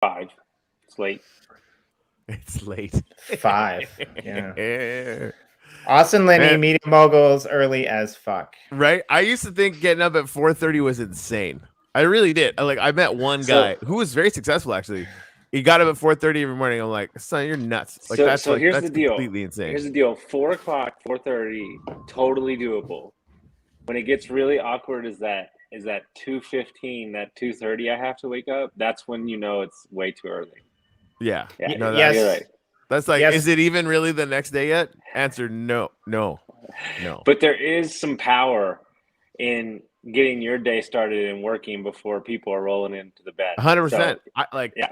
5. It's late. It's late. 5. Yeah. Austin Linney, Man. Media Moguls, early as fuck. Right? I used to think getting up at 4:30 was insane. I really did. I met one guy who was very successful, actually. He got up at 4:30 every morning. I'm like, son, you're nuts. That's here's the deal. Completely insane. Here's the deal. 4 o'clock, 4:30, totally doable. When it gets really awkward is that 2:15, that 2:30 I have to wake up. That's when you know it's way too early. Yeah. No, yes. You're right. That's yes. Is it even really the next day yet? Answer no. But there is some power in getting your day started and working before people are rolling into the bed. 100%.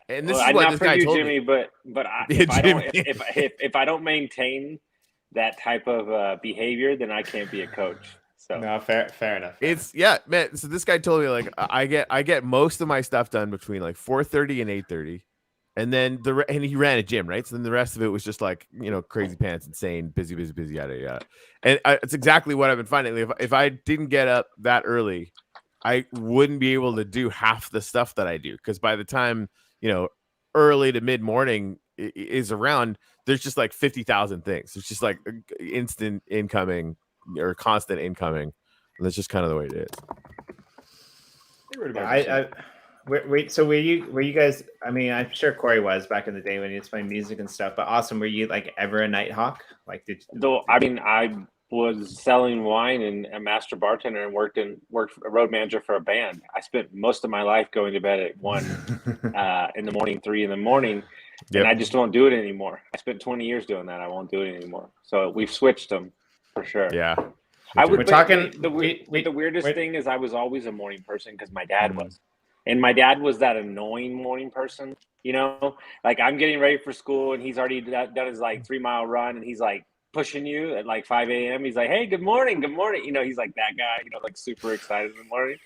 And this is what this guy told Jimmy, me. But if I don't maintain that type of behavior, then I can't be a coach. So no, fair enough. Man. So this guy told me I get most of my stuff done between 4:30 and 8:30. And then and he ran a gym, right? So then the rest of it was just crazy pants, insane, busy, yada yada. And it's exactly what I've been finding. If I didn't get up that early, I wouldn't be able to do half the stuff that I do. Because by the time early to mid morning is around, there's just 50,000 things. It's just instant incoming or constant incoming, and that's just kind of the way it is. Wait, so were you guys? I mean, I'm sure Corey was back in the day when he was playing music and stuff. But Austin, were you ever a night hawk? I was selling wine and a master bartender and worked a road manager for a band. I spent most of my life going to bed at 1 in the morning, 3 in the morning, and I just won't do it anymore. I spent 20 years doing that. I won't do it anymore. So we've switched them for sure. Yeah. The weirdest thing is I was always a morning person because my dad was. And my dad was that annoying morning person, I'm getting ready for school and he's already done his 3-mile run and he's pushing you at 5 a.m. He's like, hey, good morning. He's like that guy, super excited in the morning.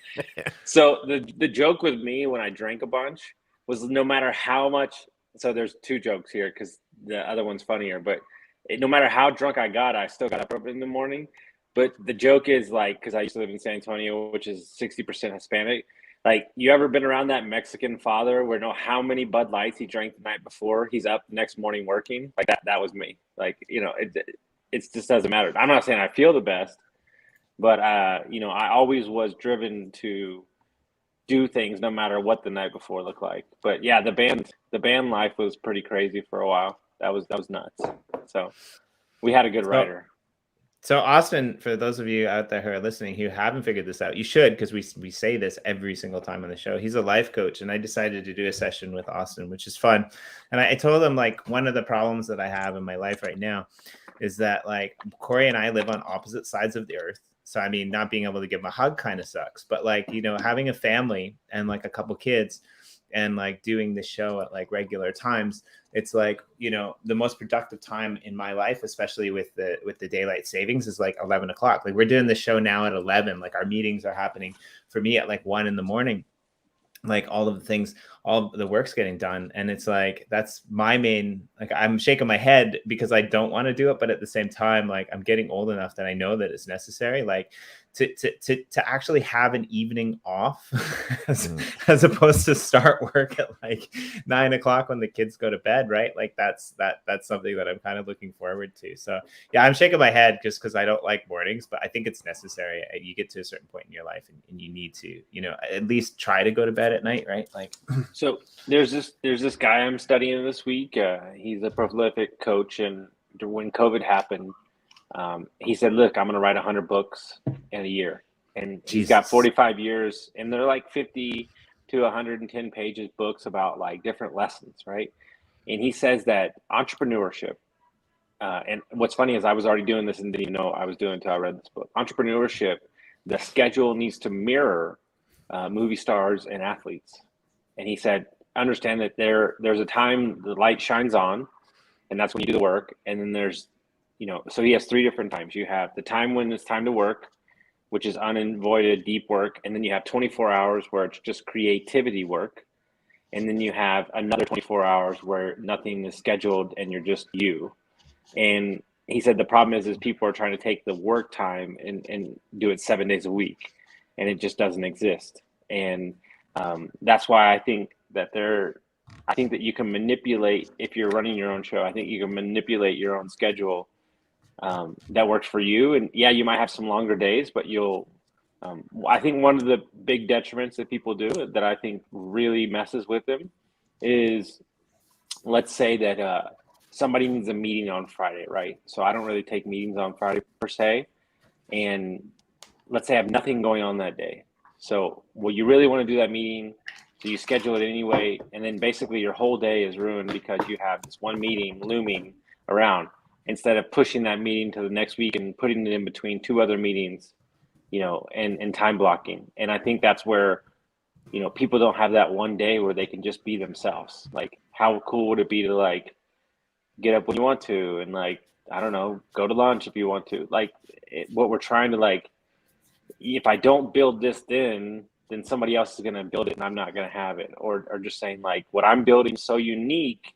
So the joke with me when I drank a bunch was no matter how much. So there's 2 jokes here because the other one's funnier. But no matter how drunk I got, I still got up in the morning. But the joke is because I used to live in San Antonio, which is 60% Hispanic. You ever been around that Mexican father where how many Bud Lights he drank the night before? He's up the next morning working. That was me. It just doesn't matter. I'm not saying I feel the best, but I always was driven to do things no matter what the night before looked like. But yeah, the band life was pretty crazy for a while. That was nuts. So we had a good writer. So Austin, for those of you out there who are listening who haven't figured this out, you should, because we say this every single time on the show. He's a life coach, and I decided to do a session with Austin, which is fun. And I told him one of the problems that I have in my life right now is that Corey and I live on opposite sides of the earth. So I mean, not being able to give him a hug kind of sucks, but having a family and a couple kids and doing the show at regular times, it's the most productive time in my life, especially with the daylight savings, is 11 o'clock. We're doing the show now at 11. Our meetings are happening for me at 1 in the morning. All of the things, all of the work's getting done, and it's that's my main. I'm shaking my head because I don't want to do it, but at the same time, I'm getting old enough that I know that it's necessary. To actually have an evening off as opposed to start work at 9 o'clock when the kids go to bed, right? That's something that I'm kind of looking forward to. So yeah, I'm shaking my head just because I don't like mornings, but I think it's necessary. You get to a certain point in your life and you need to, at least try to go to bed at night, right? So there's this guy I'm studying this week. He's a prolific coach, and when COVID happened, he said, look, I'm going to write 100 books in a year. And he's got 45 years, and they're 50 to 110 pages books about different lessons, right? And he says that entrepreneurship, and what's funny is I was already doing this and didn't even know I was doing until I read this book. Entrepreneurship, the schedule needs to mirror movie stars and athletes. And he said, understand that there's a time the light shines on, and that's when you do the work. And then there's so he has 3 different times. You have the time when it's time to work, which is unavoided deep work. And then you have 24 hours where it's just creativity work. And then you have another 24 hours where nothing is scheduled and you're just you. And he said the problem is people are trying to take the work time and do it 7 days a week. And it just doesn't exist. And that's why I think that I think that you can manipulate, if you're running your own show, I think you can manipulate your own schedule that works for you. And yeah, you might have some longer days, but I think one of the big detriments that people do that I think really messes with them is, let's say that somebody needs a meeting on Friday, right? So I don't really take meetings on Friday per se. And let's say I have nothing going on that day. So, well, you really want to do that meeting, so you schedule it anyway, and then basically your whole day is ruined because you have this one meeting looming around instead of pushing that meeting to the next week and putting it in between two other meetings, and time blocking. And I think that's where, people don't have that one day where they can just be themselves. Like, how cool would it be to like get up when you want to, and like, I don't know, go to lunch if you want to. Like, what we're trying to like, if I don't build this, then somebody else is going to build it and I'm not going to have it. Or just saying like, what I'm building is so unique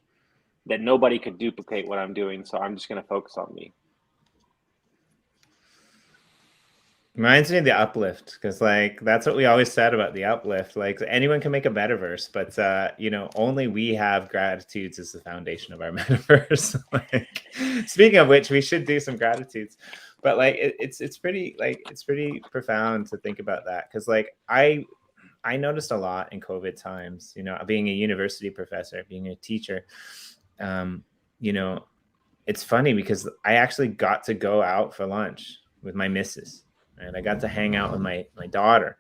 that nobody could duplicate what I'm doing. So I'm just going to focus on me. Reminds me of the uplift, because like that's what we always said about the uplift. Like anyone can make a metaverse, but only we have gratitudes as the foundation of our metaverse. Like, speaking of which, we should do some gratitudes. But like it's pretty profound to think about that, because like I noticed a lot in COVID times, being a university professor, being a teacher, it's funny because I actually got to go out for lunch with my missus, and I got to hang out with my daughter.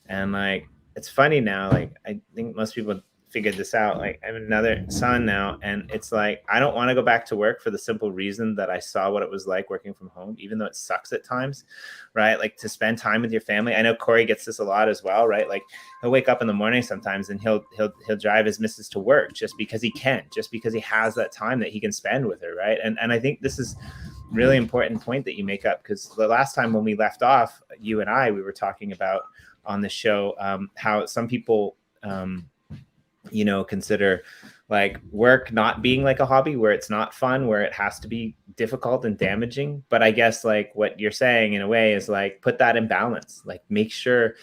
And like, it's funny now, like I think most people figured this out. Like, I have another son now, and it's like, I don't want to go back to work for the simple reason that I saw what it was like working from home, even though it sucks at times, right? Like, to spend time with your family. I know Corey gets this a lot as well, right? Like, he'll wake up in the morning sometimes and he'll drive his missus to work just because he can, just because he has that time that he can spend with her, right? And I think this is really important point that you make up, because the last time when we left off, you and I, we were talking about on the show how some people consider like work not being like a hobby, where it's not fun, where it has to be difficult and damaging. But I guess like what you're saying in a way is like, put that in balance. Like, make sure,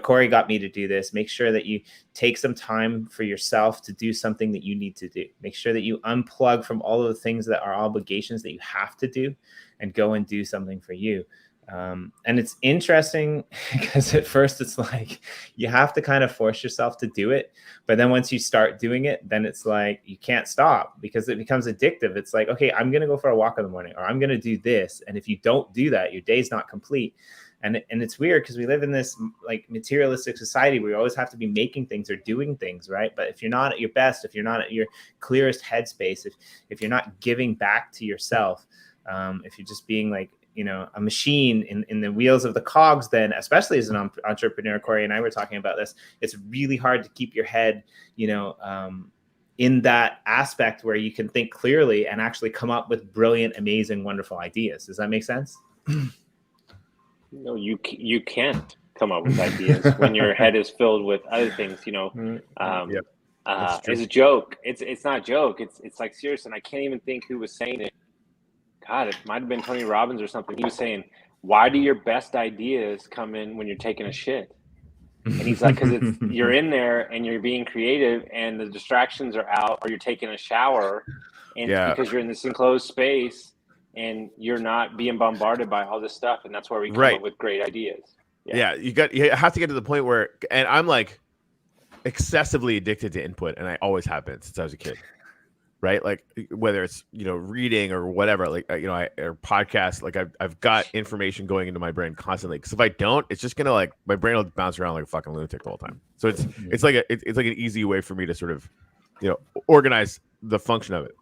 Corey got me to do this. Make sure that you take some time for yourself to do something that you need to do. Make sure that you unplug from all of the things that are obligations that you have to do, and go and do something for you. And it's interesting because at first it's like you have to kind of force yourself to do it. But then once you start doing it, then it's like you can't stop, because it becomes addictive. It's like, okay, I'm going to go for a walk in the morning, or I'm going to do this. And if you don't do that, your day's not complete. And it's weird because we live in this like materialistic society where you always have to be making things or doing things, right? But if you're not at your best, if you're not at your clearest headspace, if you're not giving back to yourself, if you're just being like, a machine in the wheels of the cogs, then especially as an entrepreneur, Corey and I were talking about this, it's really hard to keep your head, in that aspect where you can think clearly and actually come up with brilliant, amazing, wonderful ideas. Does that make sense? No, you can't come up with ideas when your head is filled with other things. It's a joke. It's not a joke. It's like serious, and I can't even think who was saying it. God, it might have been Tony Robbins or something. He was saying, "Why do your best ideas come in when you're taking a shit?" And he's like, "Because you're in there and you're being creative, and the distractions are out, or you're taking a shower, and because you're in this enclosed space." And you're not being bombarded by all this stuff, and that's where we come up with great ideas. Yeah, you have to get to the point where, and I'm like excessively addicted to input, and I always have been since I was a kid, right? Like whether it's reading or whatever, like or podcasts, like I've got information going into my brain constantly. Because if I don't, it's just gonna like my brain will bounce around like a fucking lunatic the whole time. So it's like an easy way for me to sort of organize the function of it,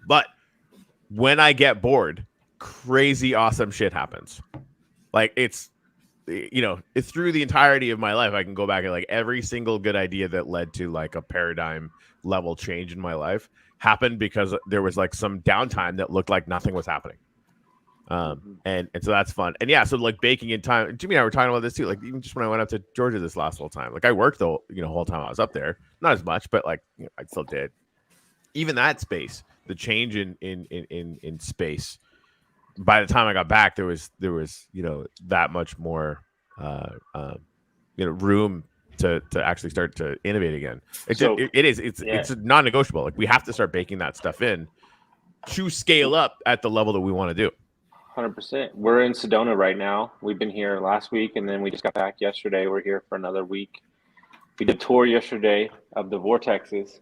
but when I get bored, crazy awesome shit happens. Like it's through the entirety of my life, I can go back and like every single good idea that led to like a paradigm level change in my life happened because there was like some downtime that looked like nothing was happening. And so that's fun. And yeah, so like baking in time, Jimmy and I were talking about this too. Like even just when I went up to Georgia this last whole time, like I worked the whole time I was up there, not as much, but like I still did. Even that space, the change in space. By the time I got back, there was that much more room to actually start to innovate again. It's non-negotiable. Like we have to start baking that stuff in to scale up at the level that we want to do. 100%. We're in Sedona right now. We've been here last week, and then we just got back yesterday. We're here for another week. We did a tour yesterday of the vortexes,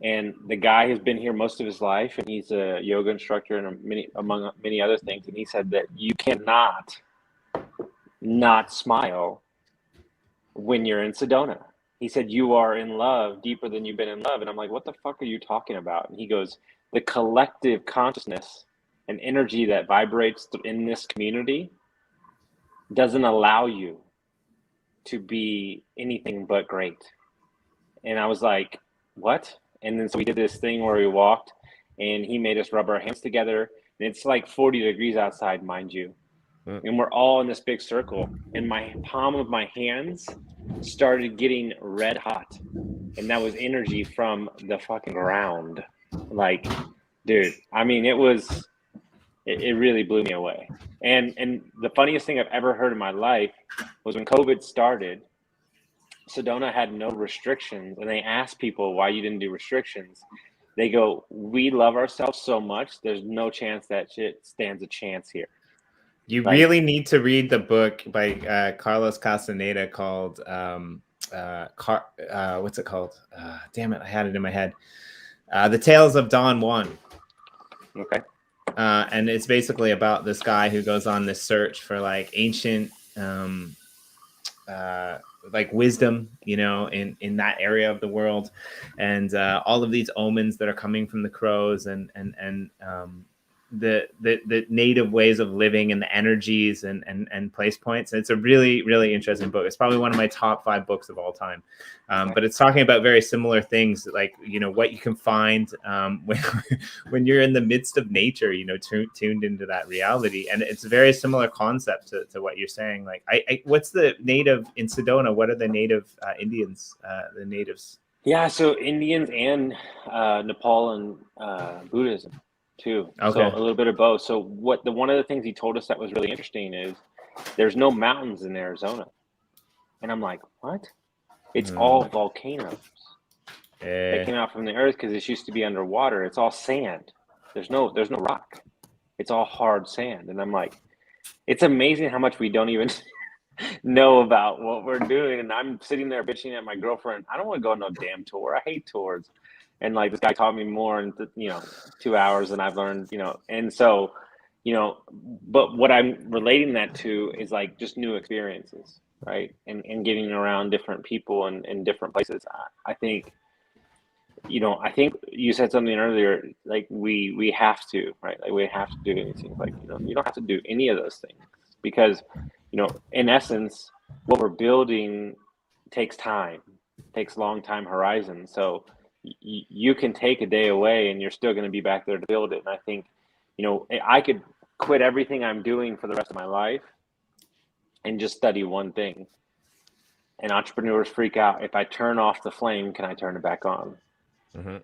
and the guy has been here most of his life, and he's a yoga instructor and among many other things. And he said that you cannot not smile when you're in Sedona. He said you are in love deeper than you've been in love. And I'm like, what the fuck are you talking about? And he goes, the collective consciousness and energy that vibrates in this community doesn't allow you to be anything but great. And I was like, what? And then so we did this thing where we walked, and he made us rub our hands together, and it's like 40 degrees outside, mind you. And we're all in this big circle, and my palm of my hands started getting red hot, and that was energy from the fucking ground. Like, dude, I mean, it really blew me away. And the funniest thing I've ever heard in my life was when COVID started, Sedona had no restrictions, and they asked people why you didn't do restrictions. They go, we love ourselves so much, there's no chance that shit stands a chance here. You really need to read the book by Carlos Castaneda called what's it called? Damn it, I had it in my head. The Tales of Don Juan. Okay. And it's basically about this guy who goes on this search for like ancient like wisdom, you know, in that area of the world, and all of these omens that are coming from the crows and the native ways of living and the energies and place points. And it's a really, really interesting book. It's probably one of my top 5 books of all time. But it's talking about very similar things, like, you know, what you can find when you're in the midst of nature, you know, tuned into that reality. And it's a very similar concept to what you're saying. Like, what's the native in Sedona? What are the native Indians, the natives? Yeah, so Indians and Nepal and Buddhism too. Okay. So a little bit of both. So one of the things he told us that was really interesting is there's no mountains in Arizona. And I'm like, what? It's all volcanoes. They came out from the earth because it used to be underwater. It's all sand. There's no rock. It's all hard sand. And I'm like, it's amazing how much we don't even know about what we're doing. And I'm sitting there bitching at my girlfriend. I don't want to go on no damn tour. I hate tours. And like, this guy taught me more in 2 hours than I've learned, you know. And so, you know, but what I'm relating that to is like just new experiences, right? And getting around different people and different places. I think, you know, I think you said something earlier, like we have to, right? Like we have to do anything. Like, you know, you don't have to do any of those things because, you know, in essence, what we're building takes time, takes long time horizon. So you can take a day away and you're still going to be back there to build it. And I think, you know, I could quit everything I'm doing for the rest of my life and just study one thing. And entrepreneurs freak out. If I turn off the flame, can I turn it back on? Mm-hmm.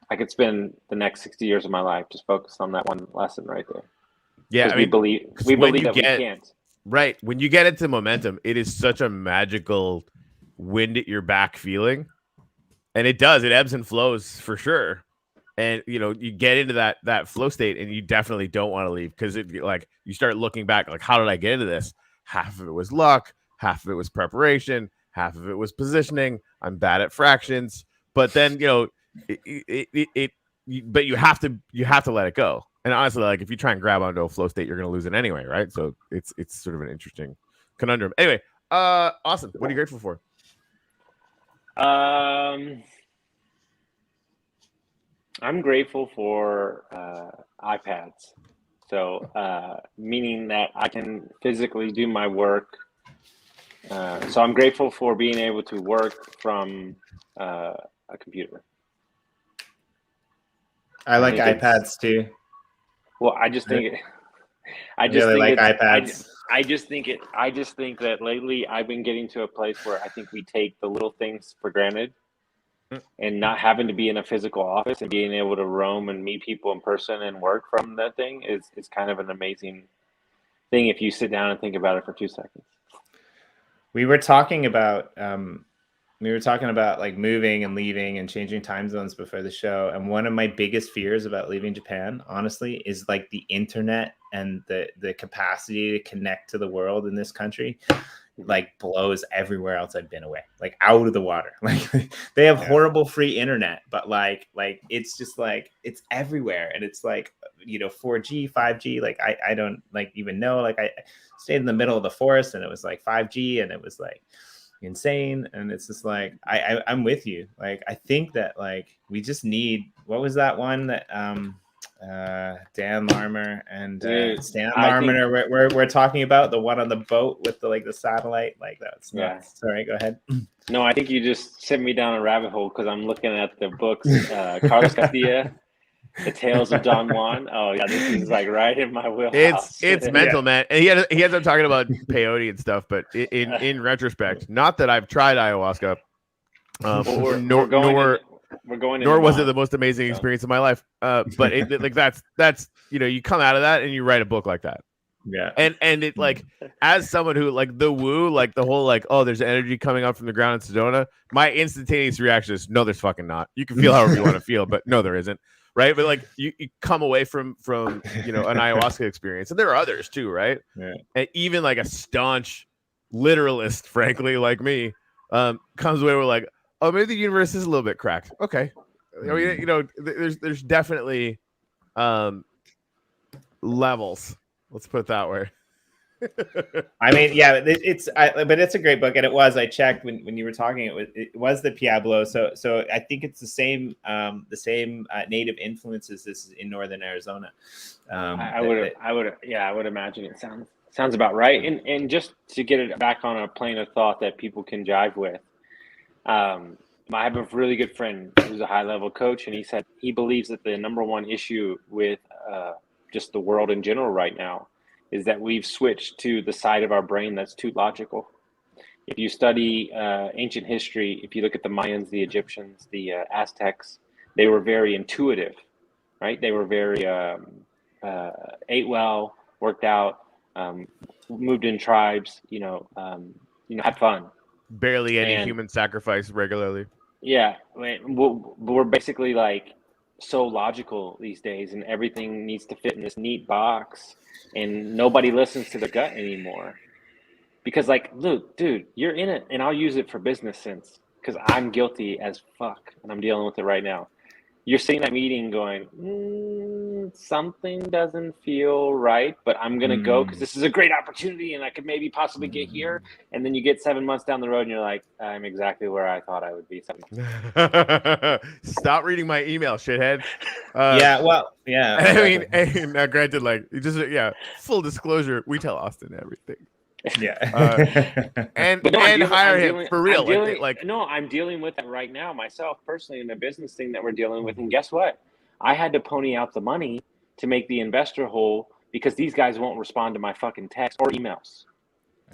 I could spend the next 60 years of my life just focused on that one lesson right there. Yeah, I mean, we believe that we can't. Right. When you get into momentum, it is such a magical wind at your back feeling. And it does. It ebbs and flows for sure. And, you know, you get into that flow state and you definitely don't want to leave because like you start looking back, like, how did I get into this? Half of it was luck. Half of it was preparation. Half of it was positioning. I'm bad at fractions. But then, you know, but you have to let it go. And honestly, like if you try and grab onto a flow state, you're going to lose it anyway. Right. So it's sort of an interesting conundrum. Anyway, Austin, what are you grateful for? I'm grateful for iPads. So meaning that I can physically do my work. So I'm grateful for being able to work from a computer. I like iPads too. Well, I just think I really like iPads. I just think that lately I've been getting to a place where I think we take the little things for granted, and not having to be in a physical office and being able to roam and meet people in person and work from that thing is kind of an amazing thing if you sit down and think about it for 2 seconds. We were talking about we were talking about like moving and leaving and changing time zones before the show. And one of my biggest fears about leaving Japan, honestly, is like the internet and the capacity to connect to the world in this country like blows everywhere else I've been away, like out of the water. Like they have horrible free internet, but like it's just like it's everywhere. And it's like, 4G, 5G, like I don't like even know, like I stayed in the middle of the forest and it was like 5G and it was like insane. And it's just like I'm with you. Like I think that like we just need, what was that one that Dan Larmer and Stan Larmer we're talking about, the one on the boat with the satellite, like that's nuts. Sorry, go ahead. No, I think you just sent me down a rabbit hole because I'm looking at the books, Carlos Castilla, The Tales of Don Juan. Oh yeah, this is like right in my wheelhouse. It's mental, man. And he ends up talking about peyote and stuff, but in retrospect, not that I've tried ayahuasca, nor was it the most amazing experience of my life. But like that's you come out of that and you write a book like that. Yeah. And it like, as someone who like the woo, like the whole like, oh, there's energy coming up from the ground in Sedona, my instantaneous reaction is no, there's fucking not. You can feel however you want to feel, but no, there isn't. Right. But like you come away from an ayahuasca experience, and there are others too, right? Yeah. And even like a staunch literalist, frankly, like me, comes away with like, oh, maybe the universe is a little bit cracked. Okay. I mean, there's definitely levels. Let's put it that way. I mean, yeah, but it's a great book, and it was. I checked when you were talking. It was the Pueblo. So I think it's the same native influences. This is in northern Arizona. I would imagine it sounds about right. And just to get it back on a plane of thought that people can jive with. I have a really good friend who's a high-level coach, and he said he believes that the number one issue with just the world in general right now is that we've switched to the side of our brain that's too logical. If you study ancient history, if you look at the Mayans, the Egyptians, the Aztecs, they were very intuitive, right? They were very ate well, worked out, moved in tribes, had fun. Barely any human sacrifice regularly. Yeah, we're basically like so logical these days, and everything needs to fit in this neat box, and nobody listens to the gut anymore. Because like, look, dude, you're in it, and I'll use it for business sense because I'm guilty as fuck, and I'm dealing with it right now. You're sitting in that meeting going, something doesn't feel right, but I'm going to go because this is a great opportunity and I could maybe possibly get here. And then you get 7 months down the road and you're like, I'm exactly where I thought I would be. Stop reading my email, shithead. Yeah. I mean, now granted, like, full disclosure, we tell Austin everything. Yeah. And hire him for real. I'm dealing with that right now myself personally in the business thing that we're dealing with. And guess what? I had to pony out the money to make the investor whole because these guys won't respond to my fucking texts or emails.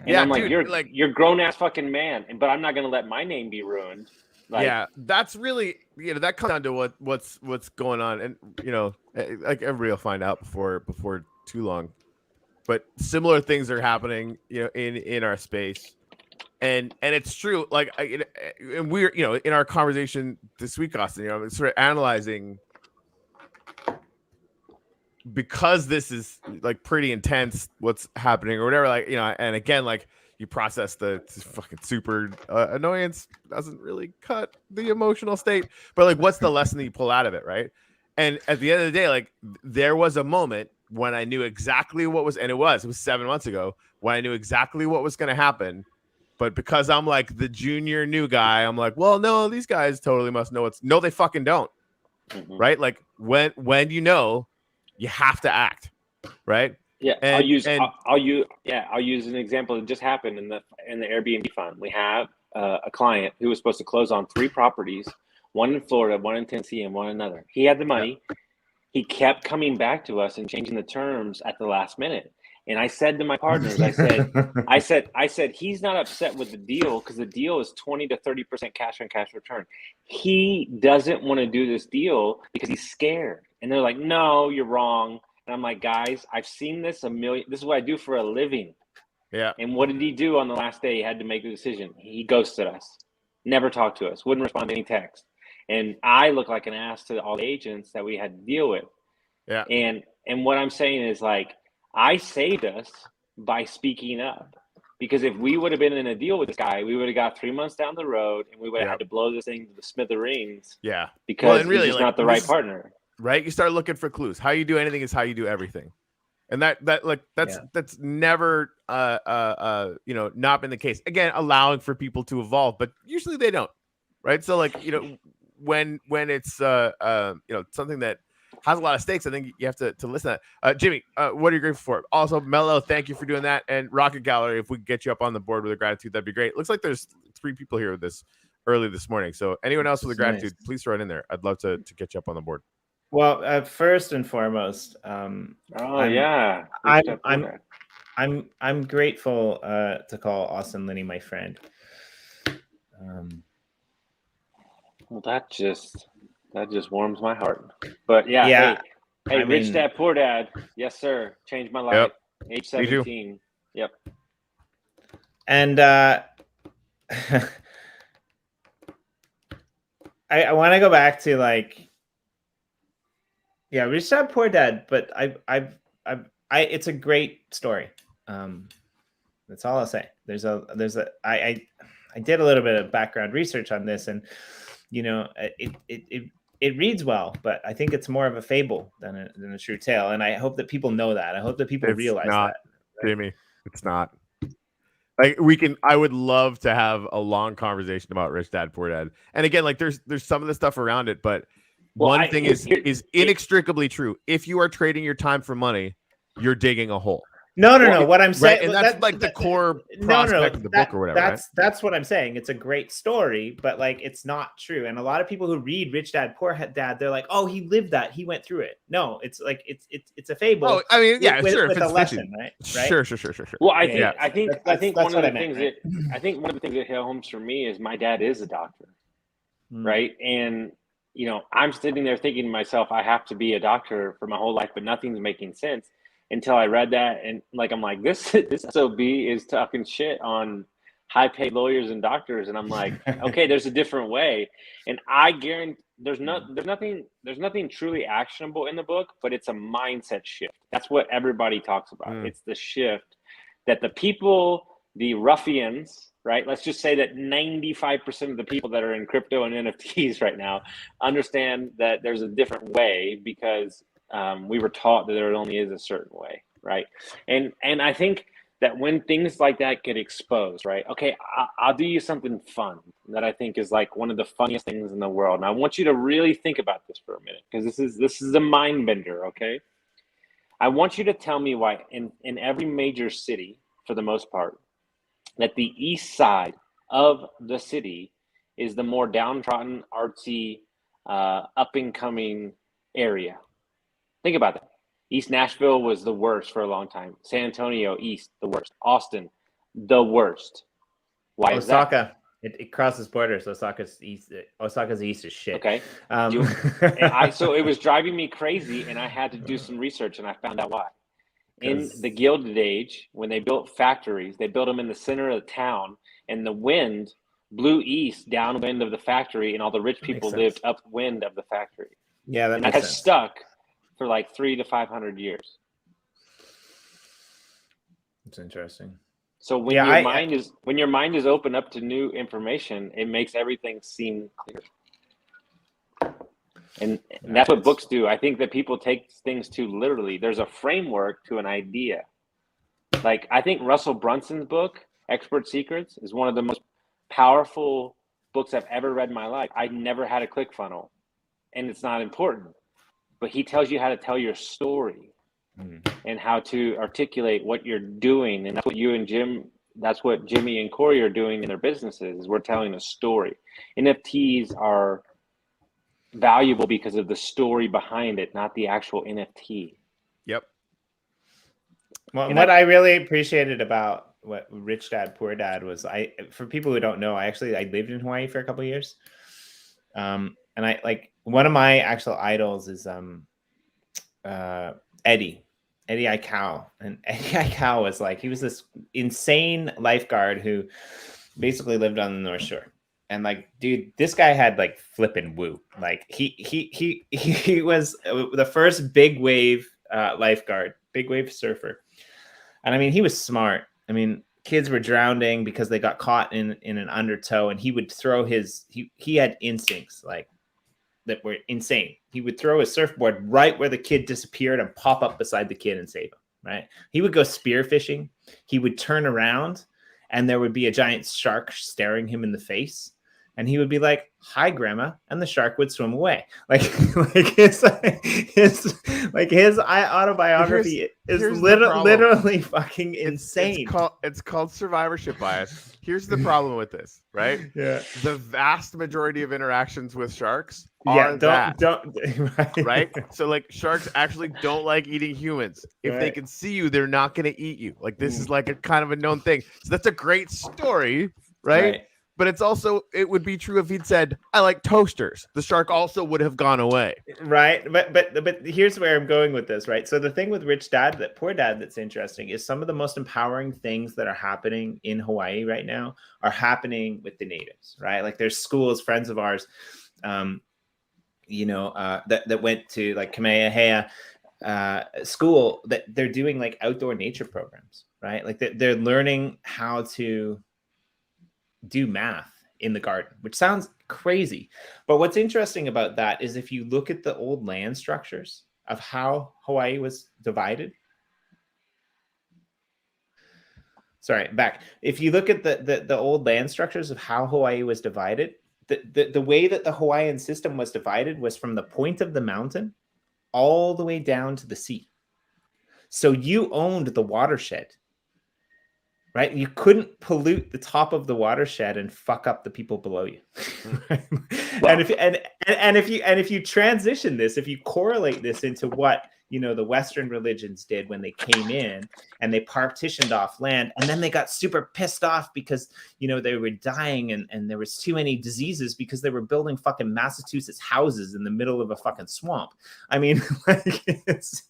And I'm like, dude, you're grown ass fucking man, but I'm not going to let my name be ruined. That's really, that comes down to what's going on. And, like everybody will find out before too long. But similar things are happening, in our space, and it's true. Like, and we're, in our conversation this week, Austin, sort of analyzing because this is like pretty intense, what's happening or whatever. Like, and again, like you process the fucking super annoyance doesn't really cut the emotional state, but like, what's the lesson that you pull out of it, right? And at the end of the day, like there was a moment when I knew exactly what was, and it was 7 months ago when I knew exactly what was going to happen. But because I'm like the junior new guy, I'm like, well, no, these guys totally must know no, they fucking don't. Mm-hmm. Right. Like when you have to act. Right. Yeah. I'll use an example that just happened in the Airbnb fund. We have a client who was supposed to close on 3 properties, one in Florida, one in Tennessee, and one another. He had the money. Yeah. He kept coming back to us and changing the terms at the last minute. And I said to my partners, I said, he's not upset with the deal because the deal is 20 to 30% cash on cash return. He doesn't want to do this deal because he's scared. And they're like, no, you're wrong. And I'm like, guys, I've seen this this is what I do for a living. Yeah. And what did he do on the last day? He had to make a decision. He ghosted us. Never talked to us. Wouldn't respond to any text. And I look like an ass to all the agents that we had to deal with. Yeah. And what I'm saying is, like, I saved us by speaking up. Because if we would have been in a deal with this guy, we would have got 3 months down the road, and we would have had to blow this thing to the smithereens. Yeah. Because he's just not the right partner. Right? You start looking for clues. How you do anything is how you do everything. And that's never not been the case. Again, allowing for people to evolve, but usually they don't. Right? So like, when it's something that has a lot of stakes, I think you have to listen to that. Jimmy, what are you grateful for? Also, Mello, thank you for doing that. And Rocket Gallery, if we could get you up on the board with a gratitude, that'd be great. Looks like there's 3 people here with this early this morning. So anyone else with a gratitude, please throw it in there. I'd love to get you up on the board. Well, first and foremost, I'm grateful to call Austin Linney my friend. Well, that just warms my heart. But hey, Rich Dad, Poor Dad. Yes, sir. Changed my life. Yep. Age 17. Yep. And I want to go back to Rich Dad, Poor Dad. But it's a great story. That's all I'll say. I did a little bit of background research on this, and it reads well, but I think it's more of a fable than a true tale. And I hope that people know that. I hope that people realize that. Jimmy, it's not. I would love to have a long conversation about Rich Dad, Poor Dad. And again, there's some of the stuff around it, but one thing is inextricably true. If you are trading your time for money, you're digging a hole. No. What I'm saying, and that's the core prospect of the book or whatever. That's what I'm saying. It's a great story, but it's not true. And a lot of people who read Rich Dad, Poor Dad, they're like, "Oh, he lived that. He went through it." No, it's it's a fable. Oh, I mean, yeah, with, sure. With a lesson, right? Sure. Well, I think one of the things that hit home for me is my dad is a doctor, right? And I'm sitting there thinking to myself, I have to be a doctor for my whole life, but nothing's making sense. Until I read that, and I'm like, this SOB is talking shit on high-paid lawyers and doctors, and I'm like, okay, there's a different way, and I guarantee there's nothing truly actionable in the book, but it's a mindset shift. That's what everybody talks about. It's the shift that the people, the ruffians, right? Let's just say that 95% of the people that are in crypto and NFTs right now understand that there's a different way because we were taught that there only is a certain way, right? And I think that when things like that get exposed, right? Okay, I'll do you something fun that I think is one of the funniest things in the world. And I want you to really think about this for a minute, because this is a mind bender, okay? I want you to tell me why in every major city, for the most part, that the east side of the city is the more downtrodden, artsy, up-and-coming area. Think about that. East Nashville was the worst for a long time. San Antonio, east, the worst. Austin, the worst. Why is that? Osaka. It crosses borders. Osaka's east is shit. Okay. So it was driving me crazy, and I had to do some research, and I found out why. In the Gilded Age, when they built factories, they built them in the center of the town, and the wind blew east downwind of the factory, and all the rich people lived upwind of the factory. Yeah, that makes has sense. Stuck for 300 to 500 years. It's interesting. So when your mind is open up to new information, it makes everything seem clear. And that's what books do. I think that people take things too literally. There's a framework to an idea. I think Russell Brunson's book, Expert Secrets, is one of the most powerful books I've ever read in my life. I never had a ClickFunnels, and it's not important. But he tells you how to tell your story and how to articulate what you're doing. And that's what Jimmy and Corey are doing in their businesses, is we're telling a story. NFTs are valuable because of the story behind it, not the actual NFT. Yep. Well, what I really appreciated about what Rich Dad, Poor Dad was, for people who don't know, I lived in Hawaii for a couple of years. And one of my actual idols is Eddie Aikau. And Eddie Aikau was he was this insane lifeguard who basically lived on the North Shore. And like, dude, this guy had like flipping woo. Like he was the first big wave lifeguard, big wave surfer. And I mean, he was smart. I mean, kids were drowning because they got caught in an undertow, and he would throw he had instincts like that were insane. He would throw his surfboard right where the kid disappeared and pop up beside the kid and save him, right? He would go spear fishing. He would turn around and there would be a giant shark staring him in the face. And he would be like, "Hi, Grandma," and the shark would swim away. Like his autobiography is literally fucking insane. It's called survivorship bias. Here's the problem with this, right? Yeah. The vast majority of interactions with sharks are right? So like sharks actually don't like eating humans. If they can see you, they're not going to eat you. Like this is like a kind of a known thing. So that's a great story, right? But it's also, it would be true if he'd said, "I like toasters." The shark also would have gone away. Right. But here's where I'm going with this, right? So the thing with Rich Dad, that Poor Dad, that's interesting is some of the most empowering things that are happening in Hawaii right now are happening with the natives, right? Like there's schools, friends of ours, that went to like Kamehameha school, that they're doing like outdoor nature programs, right? Like they're learning how to do math in the garden, which sounds crazy. But what's interesting about that is if you look at the old land structures of how Hawaii was divided. If you look at the old land structures of how Hawaii was divided, the way that the Hawaiian system was divided was from the point of the mountain all the way down to the sea. So you owned the watershed. Right, you couldn't pollute the top of the watershed and fuck up the people below you. And if you transition this, if you correlate this into what the Western religions did when they came in and they partitioned off land, and then they got super pissed off because they were dying and there was too many diseases because they were building fucking Massachusetts houses in the middle of a fucking swamp. I mean, like, it's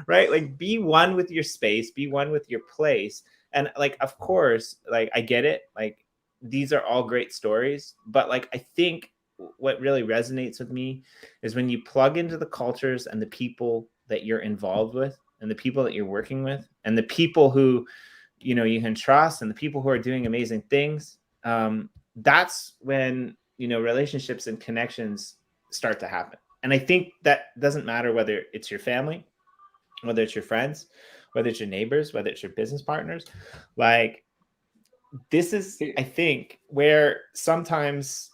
right, like be one with your space, be one with your place. And like, of course, like I get it. Like these are all great stories, but like I think what really resonates with me is when you plug into the cultures and the people that you're involved with, and the people that you're working with, and the people who you can trust, and the people who are doing amazing things. That's when relationships and connections start to happen. And I think that doesn't matter whether it's your family, whether it's your friends, whether it's your neighbors, whether it's your business partners. Like this is, I think, where sometimes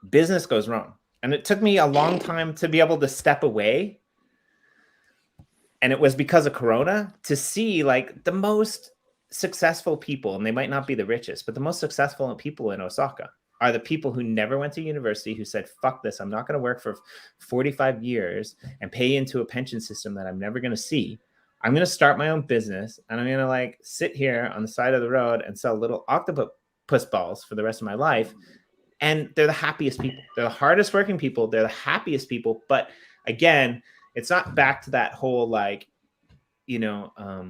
business goes wrong. And it took me a long time to be able to step away. And it was because of Corona, to see like the most successful people, and they might not be the richest, but the most successful people in Osaka are the people who never went to university, who said, "Fuck this, I'm not going to work for 45 years and pay into a pension system that I'm never going to see. I'm going to start my own business, and I'm going to like sit here on the side of the road and sell little octopus balls for the rest of my life." And they're the happiest people. They're the hardest working people. They're the happiest people. But again, it's not back to that whole like, how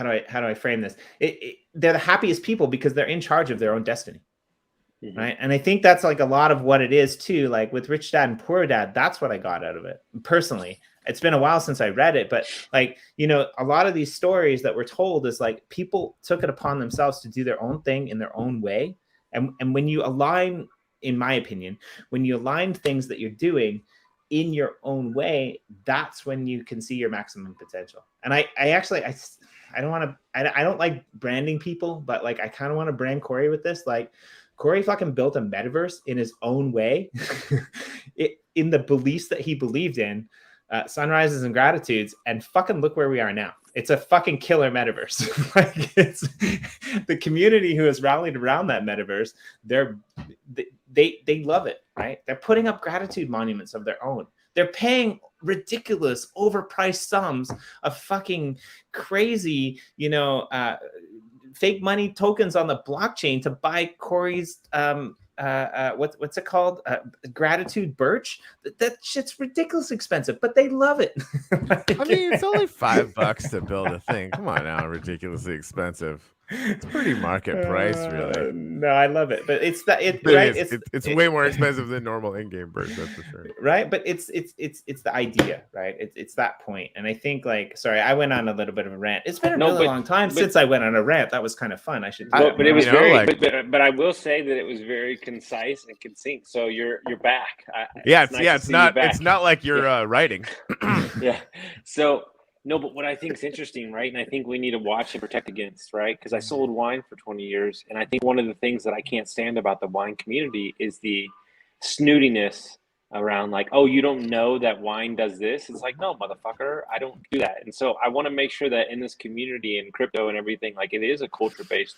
do I frame this? They're the happiest people because they're in charge of their own destiny. Mm-hmm. Right. And I think that's like a lot of what it is too. Like with Rich Dad and Poor Dad, that's what I got out of it personally. It's been a while since I read it, but like, a lot of these stories that were told is like people took it upon themselves to do their own thing in their own way. And when you align, in my opinion, when you align things that you're doing in your own way, that's when you can see your maximum potential. And I don't like branding people, but like I kind of want to brand Corey with this. Like, Corey fucking built a metaverse in his own way, in the beliefs that he believed in, sunrises and gratitudes, and fucking look where we are now. It's a fucking killer metaverse. Like it's the community who has rallied around that metaverse. They love it, right? They're putting up gratitude monuments of their own. They're paying ridiculous, overpriced sums of fucking crazy, fake money tokens on the blockchain to buy Corey's what's it called? Gratitude birch. That shit's ridiculously expensive, but they love it. Like, I mean, it's only $5 to build a thing. Come on now, ridiculously expensive. It's pretty market price, really. No, I love it, but it's that it's way more expensive than normal in-game birds, that's for sure. Right, but it's the idea, right? It's that point, and I think sorry, I went on a little bit of a rant. It's been a really long time since I went on a rant. That was kind of fun. I should. But it was but I will say that it was very concise and concise. So you're back. It's not like you're writing. Yeah. So. No, but what I think is interesting, right? And I think we need to watch and protect against, right? Because I sold wine for 20 years. And I think one of the things that I can't stand about the wine community is the snootiness around like, oh, you don't know that wine does this? It's like, no, motherfucker, I don't do that. And so I want to make sure that in this community and crypto and everything, like it is a culture-based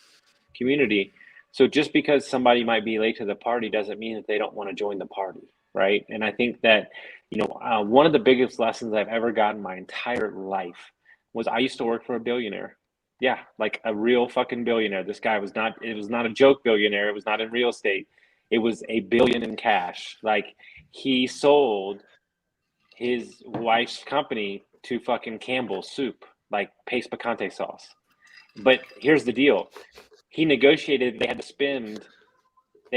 community. So just because somebody might be late to the party doesn't mean that they don't want to join the party, right? And I think that one of the biggest lessons I've ever gotten my entire life was I used to work for a billionaire. Yeah, like a real fucking billionaire. This guy was not a joke billionaire. It was not in real estate. It was $1 billion in cash. Like he sold his wife's company to fucking Campbell's soup, like paste picante sauce. But here's the deal. He negotiated, they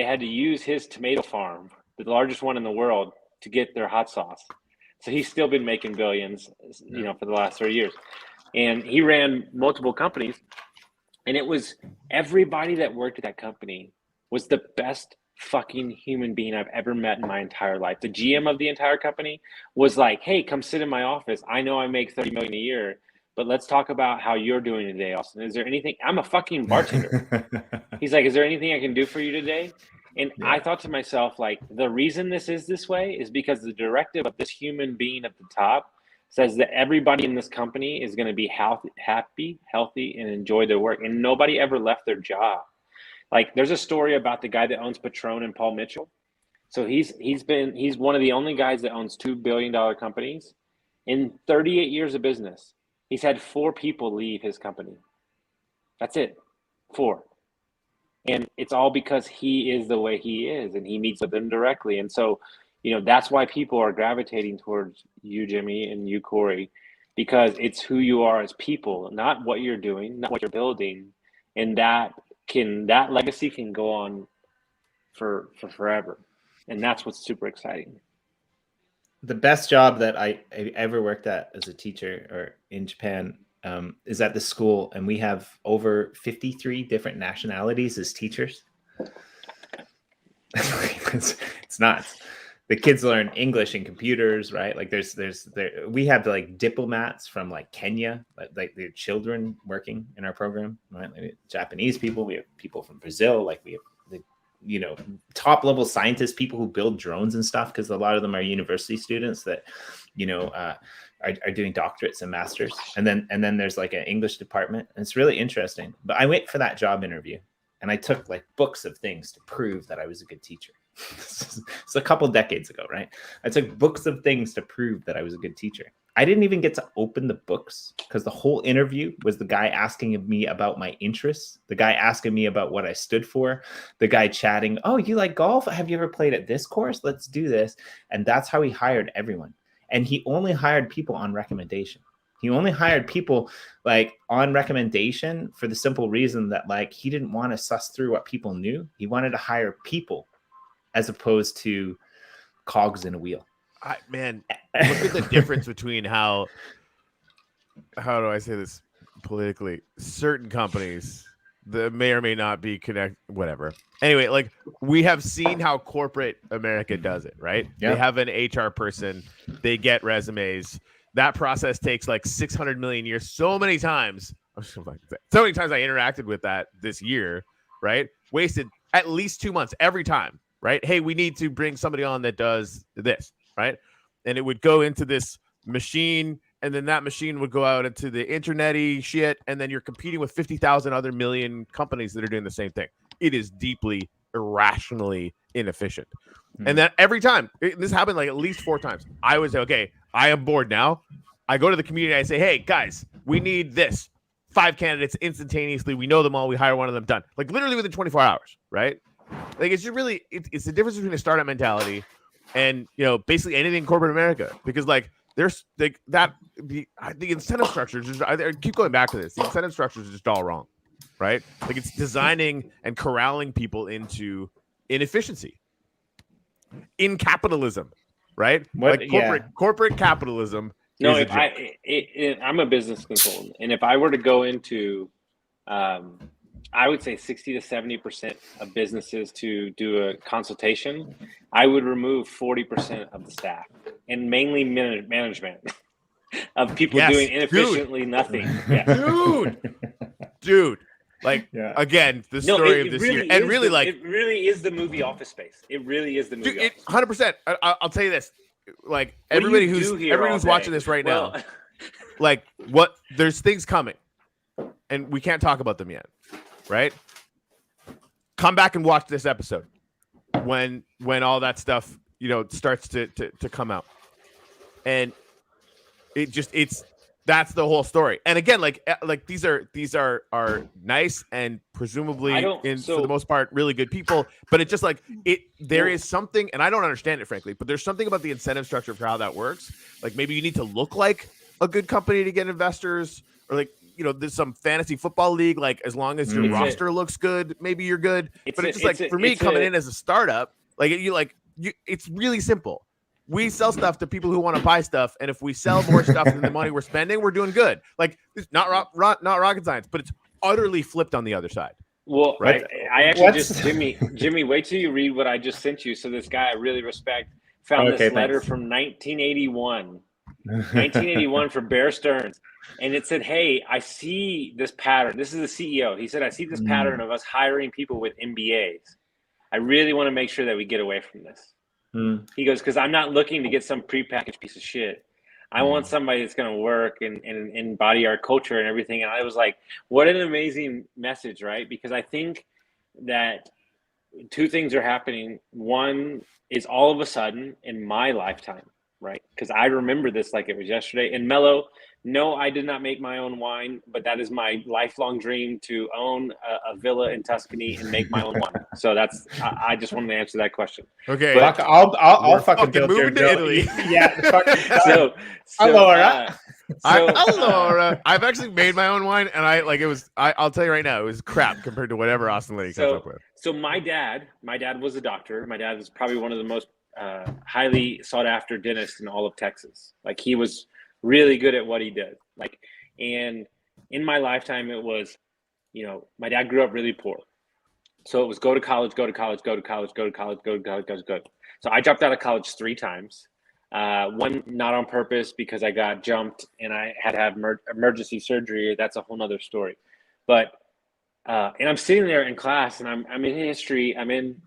had to use his tomato farm, the largest one in the world, to get their hot sauce. So he's still been making billions, for the last 30 years. And he ran multiple companies, and it was everybody that worked at that company was the best fucking human being I've ever met in my entire life. The GM of the entire company was like, hey, come sit in my office. I know I make $30 million a year, but let's talk about how you're doing today, Austin. Is there anything? I'm a fucking bartender. He's like, is there anything I can do for you today? And I thought to myself, like, the reason this is this way is because the directive of this human being at the top says that everybody in this company is going to be happy, healthy, and enjoy their work. And nobody ever left their job. Like, there's a story about the guy that owns Patron and Paul Mitchell. So he's one of the only guys that owns $2 billion companies. In 38 years of business, he's had 4 people leave his company. That's it. 4. And it's all because he is the way he is and he meets with them directly. And so, that's why people are gravitating towards you, Jimmy, and you, Corey, because it's who you are as people, not what you're doing, not what you're building. And that legacy can go on for forever. And that's what's super exciting. The best job that I ever worked at as a teacher or in Japan is at the school, and we have over 53 different nationalities as teachers. It's nuts. The kids learn English and computers, right? Like we have like diplomats from like Kenya, like their children working in our program, right? Like Japanese people, we have people from Brazil, like we have top level scientists, people who build drones and stuff, because a lot of them are university students that are doing doctorates and masters, and then there's like an English department, and it's really interesting. But I went for that job interview, and I took like books of things to prove that I was a good teacher. It's a couple decades ago, right? I took books of things to prove that I was a good teacher. I didn't even get to open the books because the whole interview was the guy asking me about my interests, the guy asking me about what I stood for, the guy chatting, oh, you like golf? Have you ever played at this course? Let's do this. And that's how he hired everyone. And he only hired people on recommendation. He only hired people like on recommendation for the simple reason that like he didn't want to suss through what people knew. He wanted to hire people as opposed to cogs in a wheel. Man, look at the difference between how do I say this politically? Certain companies that may or may not be whatever. Anyway, like we have seen how corporate America does it, right? Yeah. They have an HR person, they get resumes. That process takes like 600 million years. So many times I interacted with that this year, right? Wasted at least 2 months every time, right? Hey, we need to bring somebody on that does this. Right. And it would go into this machine, and then that machine would go out into the internet-y shit. And then you're competing with 50,000 other million companies that are doing the same thing. It is deeply irrationally inefficient. And then every time this happened like at least 4 times, I would say, okay, I am bored now. I go to the community. I say, hey, guys, we need this 5 candidates instantaneously. We know them all. We hire one of them, done. Like literally within 24 hours. Right. Like it's just really it's the difference between a startup mentality and basically anything in corporate America, because like there's like the incentive structures. I keep going back to this. The incentive structures are just all wrong. right? Like it's designing and corralling people into inefficiency in capitalism, right? What- Like corporate capitalism. No, is a if joke. I'm a business consultant, and if I were to go into, I would say 60 to 70% of businesses to do a consultation, I would remove 40% of the staff and mainly management of people Yes, doing inefficiently nothing. Yes. Dude. Like Yeah. again, the No, story it of this really year, and is really it really is the movie Office Space. It really is the movie. dude, Office Space. 100%. I'll tell you this: like What do everybody you who's do here all day? watching this right Well, now, like there's things coming, and we can't talk about them yet, right? Come back and watch this episode when all that stuff starts to come out, and that's the whole story. And again, like these are nice and presumably for the most part really good people, but it's just like there is something, and I don't understand it frankly, but there's something about the incentive structure for how that works. Like maybe you need to look like a good company to get investors, or like there's some fantasy football league, like as long as your roster looks good, maybe you're good. But it's just for me coming in as a startup, it's really simple. We sell stuff to people who want to buy stuff, and if we sell more stuff than the money we're spending, we're doing good. Like it's not rocket science, but it's utterly flipped on the other side. Well, right? I actually Jimmy, wait till you read what I just sent you. So this guy I really respect found this letter from 1981 from Bear Stearns, and it said, "Hey, I see this pattern." This is the CEO. He said, "I see this pattern of us hiring people with MBAs. I really want to make sure that we get away from this." He goes, because I'm not looking to get some prepackaged piece of shit. I want somebody that's going to work and embody our culture and everything. And I was like, what an amazing message, right? Because I think that two things are happening. One is all of a sudden in my lifetime, right? Because I remember this like it was yesterday. And Mello, no, I did not make my own wine, but that is my lifelong dream to own a villa in Tuscany and make my own wine. So I just wanted to answer that question. Okay, but I'll fucking build your to Italy. Yeah, so Laura. Laura. I've actually made my own wine, and I'll tell you right now, it was crap compared to whatever Austin Linney comes up with. So my dad was a doctor. My dad was probably one of the most highly sought after dentists in all of Texas. Like he was really good at what he did. Like, and in my lifetime, it was, my dad grew up really poor. So it was go to college. So I dropped out of college 3 times. One not on purpose because I got jumped and I had to have emergency surgery. That's a whole nother story. But and I'm sitting there in class, and I'm in history. I'm in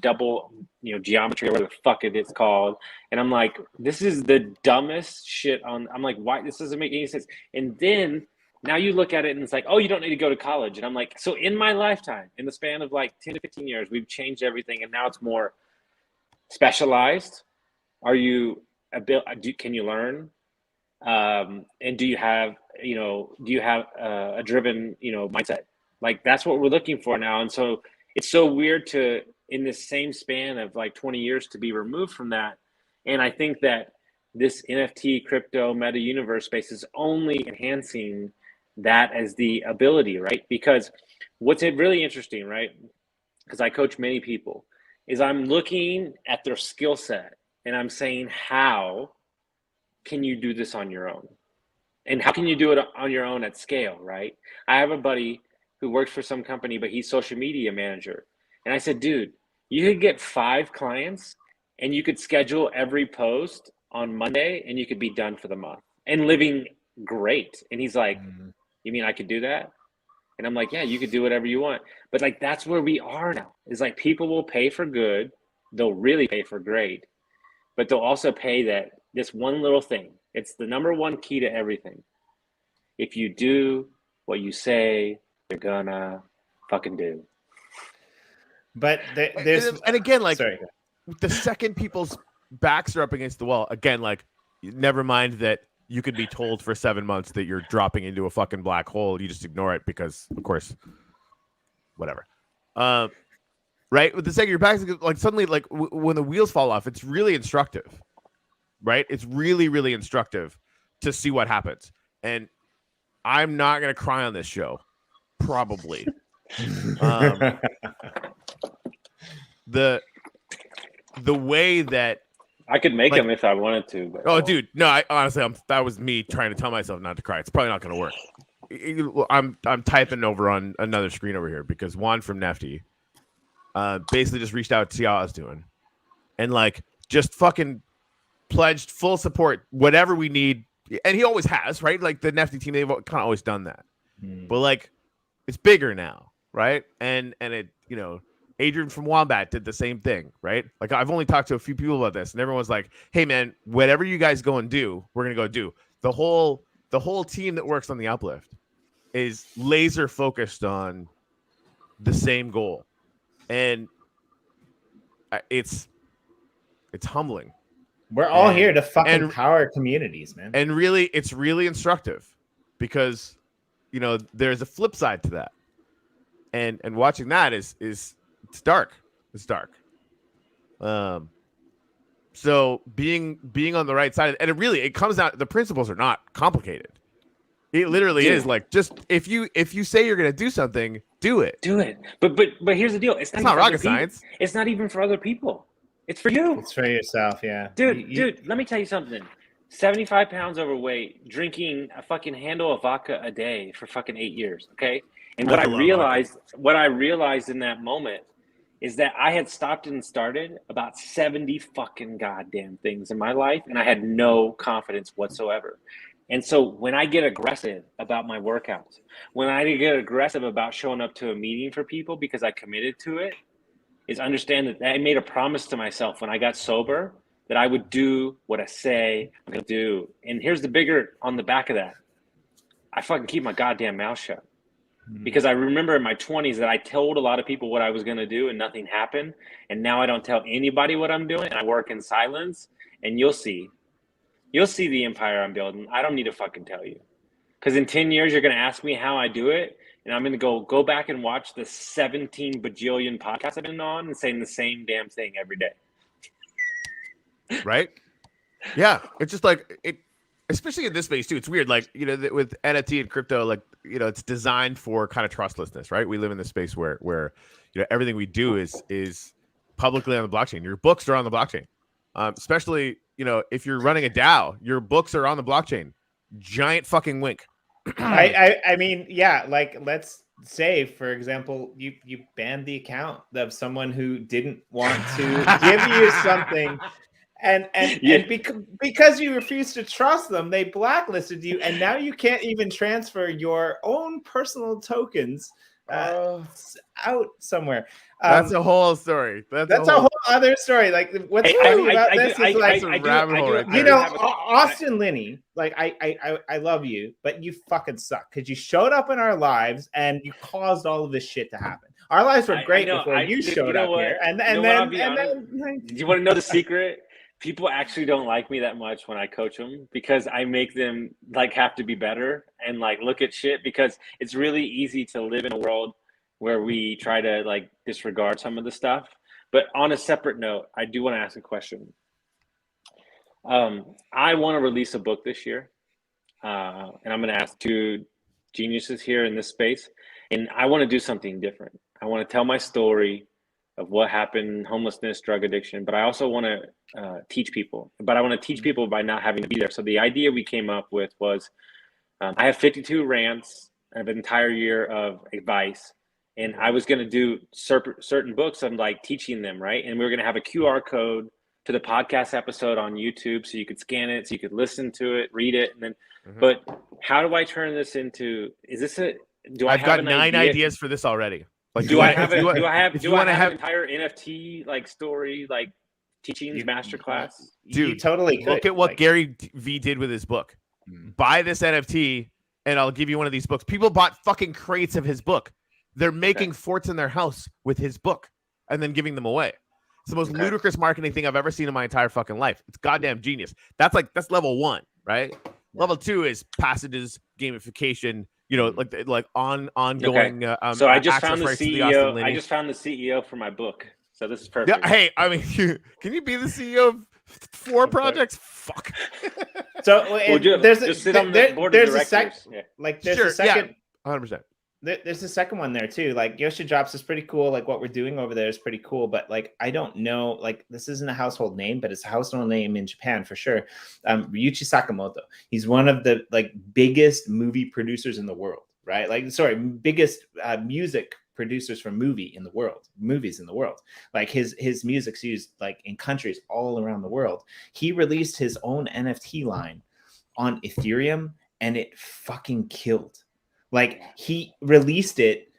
double geometry or whatever the fuck it's called, and I'm like, this is the dumbest shit on. I'm like, why this doesn't make any sense? And then now you look at it and it's like, oh, you don't need to go to college. And I'm like, so in my lifetime, in the span of like 10 to 15 years, we've changed everything, and now it's more specialized. Are you can you learn? And do you have a driven mindset? Like that's what we're looking for now. And so it's so weird to, in this same span of like 20 years, to be removed from that. And I think that this NFT crypto meta universe space is only enhancing that as the ability, right? Because what's really interesting, right? Because I coach many people, is I'm looking at their skill set and I'm saying, how can you do this on your own? And how can you do it on your own at scale, right? I have a buddy who works for some company, but he's social media manager. And I said, dude, you could get 5 clients and you could schedule every post on Monday and you could be done for the month and living great. And he's like, you mean I could do that? And I'm like, yeah, you could do whatever you want. But like, that's where we are now. Is like people will pay for good. They'll really pay for great, but they'll also pay that this one little thing. It's the number one key to everything. If you do what you say you're gonna fucking do. But there's and again, like sorry. The second people's backs are up against the wall, again, like never mind that you could be told for 7 months that you're dropping into a fucking black hole. You just ignore it because, of course, whatever. Right? With the second your back's like suddenly, like when the wheels fall off, it's really instructive. Right? It's really, really instructive to see what happens. And I'm not gonna cry on this show. Probably. The way that I could make them if I wanted to. But oh, dude, no, I honestly, that was me trying to tell myself not to cry. It's probably not going to work. I'm typing over on another screen over here because Juan from Nefty basically just reached out to see how I was doing, and like just fucking pledged full support, whatever we need. And he always has, right? Like the Nefty team, they've kind of always done that. But like, it's bigger now, right? And it, you know, Adrian from Wombat did the same thing, right? Like I've only talked to a few people about this, and everyone's like, "Hey, man, whatever you guys go and do, we're gonna go do." The whole team that works on the Uplift is laser focused on the same goal, and it's humbling. We're all here to fucking power communities, man. And really, it's really instructive because, you know, there's a flip side to that. And watching that is it's dark. It's dark. So being on the right side, and it comes out, the principles are not complicated. It literally is like, just if you say you're gonna do something, do it. Do it. But here's the deal. It's not rocket science. It's not even for other people. It's for you. It's for yourself, yeah. Dude, let me tell you something. 75 pounds overweight, drinking a fucking handle of vodka a day for fucking 8 years, okay? And what I realized in that moment is that I had stopped and started about 70 fucking goddamn things in my life, and I had no confidence whatsoever. And so when I get aggressive about my workouts, when I get aggressive about showing up to a meeting for people because I committed to it, is understand that I made a promise to myself when I got sober that I would do what I say I'm going to do. And here's the bigger on the back of that. I fucking keep my goddamn mouth shut. Because I remember in my 20s that I told a lot of people what I was going to do and nothing happened. And now I don't tell anybody what I'm doing, and I work in silence. And you'll see the empire I'm building. I don't need to fucking tell you. Because in 10 years, you're going to ask me how I do it. And I'm going to go back and watch the 17 bajillion podcasts I've been on and saying the same damn thing every day. Right? Yeah. It's just like it, especially in this space too. It's weird. Like, you know, with NFT and crypto, like, you know, it's designed for kind of trustlessness, right? We live in this space where, you know, everything we do is publicly on the blockchain. Your books are on the blockchain. Especially, you know, if you're running a DAO, your books are on the blockchain. Giant fucking wink. I mean, yeah, like let's say, for example, you banned the account of someone who didn't want to give you something, and because you refused to trust them, they blacklisted you, and now you can't even transfer your own personal tokens out somewhere. That's a whole story. That's a whole other story. Like what's funny about this is like, you know, Austin Linney, like I love you, but you fucking suck because you showed up in our lives and you caused all of this shit to happen. Our lives were great before you showed up here, and then do you want to know the secret? People actually don't like me that much when I coach them because I make them like have to be better and like look at shit, because it's really easy to live in a world where we try to like disregard some of the stuff. But on a separate note, I do want to ask a question. I want to release a book this year, and I'm going to ask two geniuses here in this space, and I want to do something different. I want to tell my story of what happened, homelessness, drug addiction, but I also want to teach people. But I want to teach people by not having to be there. So the idea we came up with was, I have 52 rants, I have an entire year of advice, and I was going to do certain books. I'm like teaching them, right? And we were going to have a QR code to the podcast episode on YouTube, so you could scan it, so you could listen to it, read it, and then. But how do I turn this into? Is this a? Do I've I have got an 9 idea? ideas for this already. Like, do I have an entire NFT like story, like teachings masterclass? Dude, you totally could. Look at what Gary V did with his book. Buy this NFT, and I'll give you one of these books. People bought fucking crates of his book. They're making forts in their house with his book and then giving them away. It's the most ludicrous marketing thing I've ever seen in my entire fucking life. It's goddamn genius. That's level 1, right? Yeah. Level 2 is passages, gamification. You know, like ongoing. Okay. So I just found the CEO. I just found the CEO for my book. So this is perfect. Yeah. Hey, I mean, can you be the CEO of 4 projects? Fuck. So there's a second. Yeah. 100%. there's a second one there too. Like EOSIO Drops is pretty cool. Like what we're doing over there is pretty cool. But like I don't know, like this isn't a household name, but it's a household name in Japan for sure. Ryuichi Sakamoto. He's one of the like biggest movie producers in the world, right? Like biggest music producers for movies in the world. Like his music's used like in countries all around the world. He released his own NFT line on Ethereum and it fucking killed. Like he released it.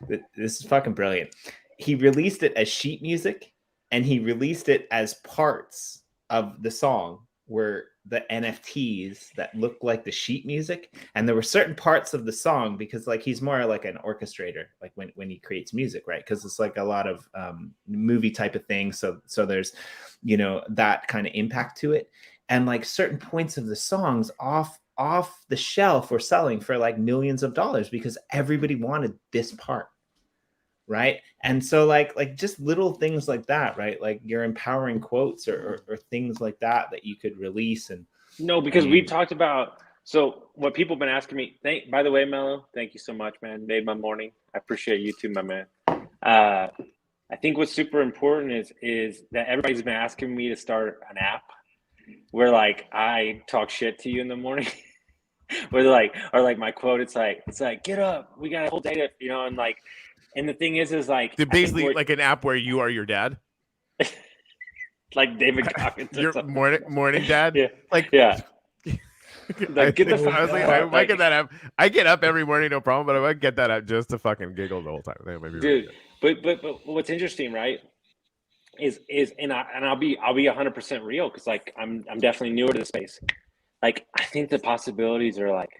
This is fucking brilliant. He released it as sheet music and he released it as parts of the song were the NFTs that looked like the sheet music. And there were certain parts of the song because like he's more like an orchestrator, like when he creates music, right? Because it's like a lot of movie type of thing. So there's, you know, that kind of impact to it. And like certain points of the songs off the shelf were selling for like millions of dollars because everybody wanted this part, right? And so like just little things like that, right? Like you're empowering quotes or things like that you could release. And no, because we've talked about, so what people have been asking me, by the way, Mello, thank you so much, man. Made my morning. I appreciate you too, my man. I think what's super important is that everybody's been asking me to start an app where like I talk shit to you in the morning. Where like, or like my quote, it's like get up, we got a whole day, you know, and like, and the thing is like basically like an app where you are your dad, like David Goggins, your morning dad, yeah, like yeah. Like, get the fuck I was like, I might get that app. I get up every morning, no problem, but I might get that app just to fucking giggle the whole time. That might be dude. Really but what's interesting, right? Is I'll be 100% real because like I'm definitely newer to the space. Like I think the possibilities are like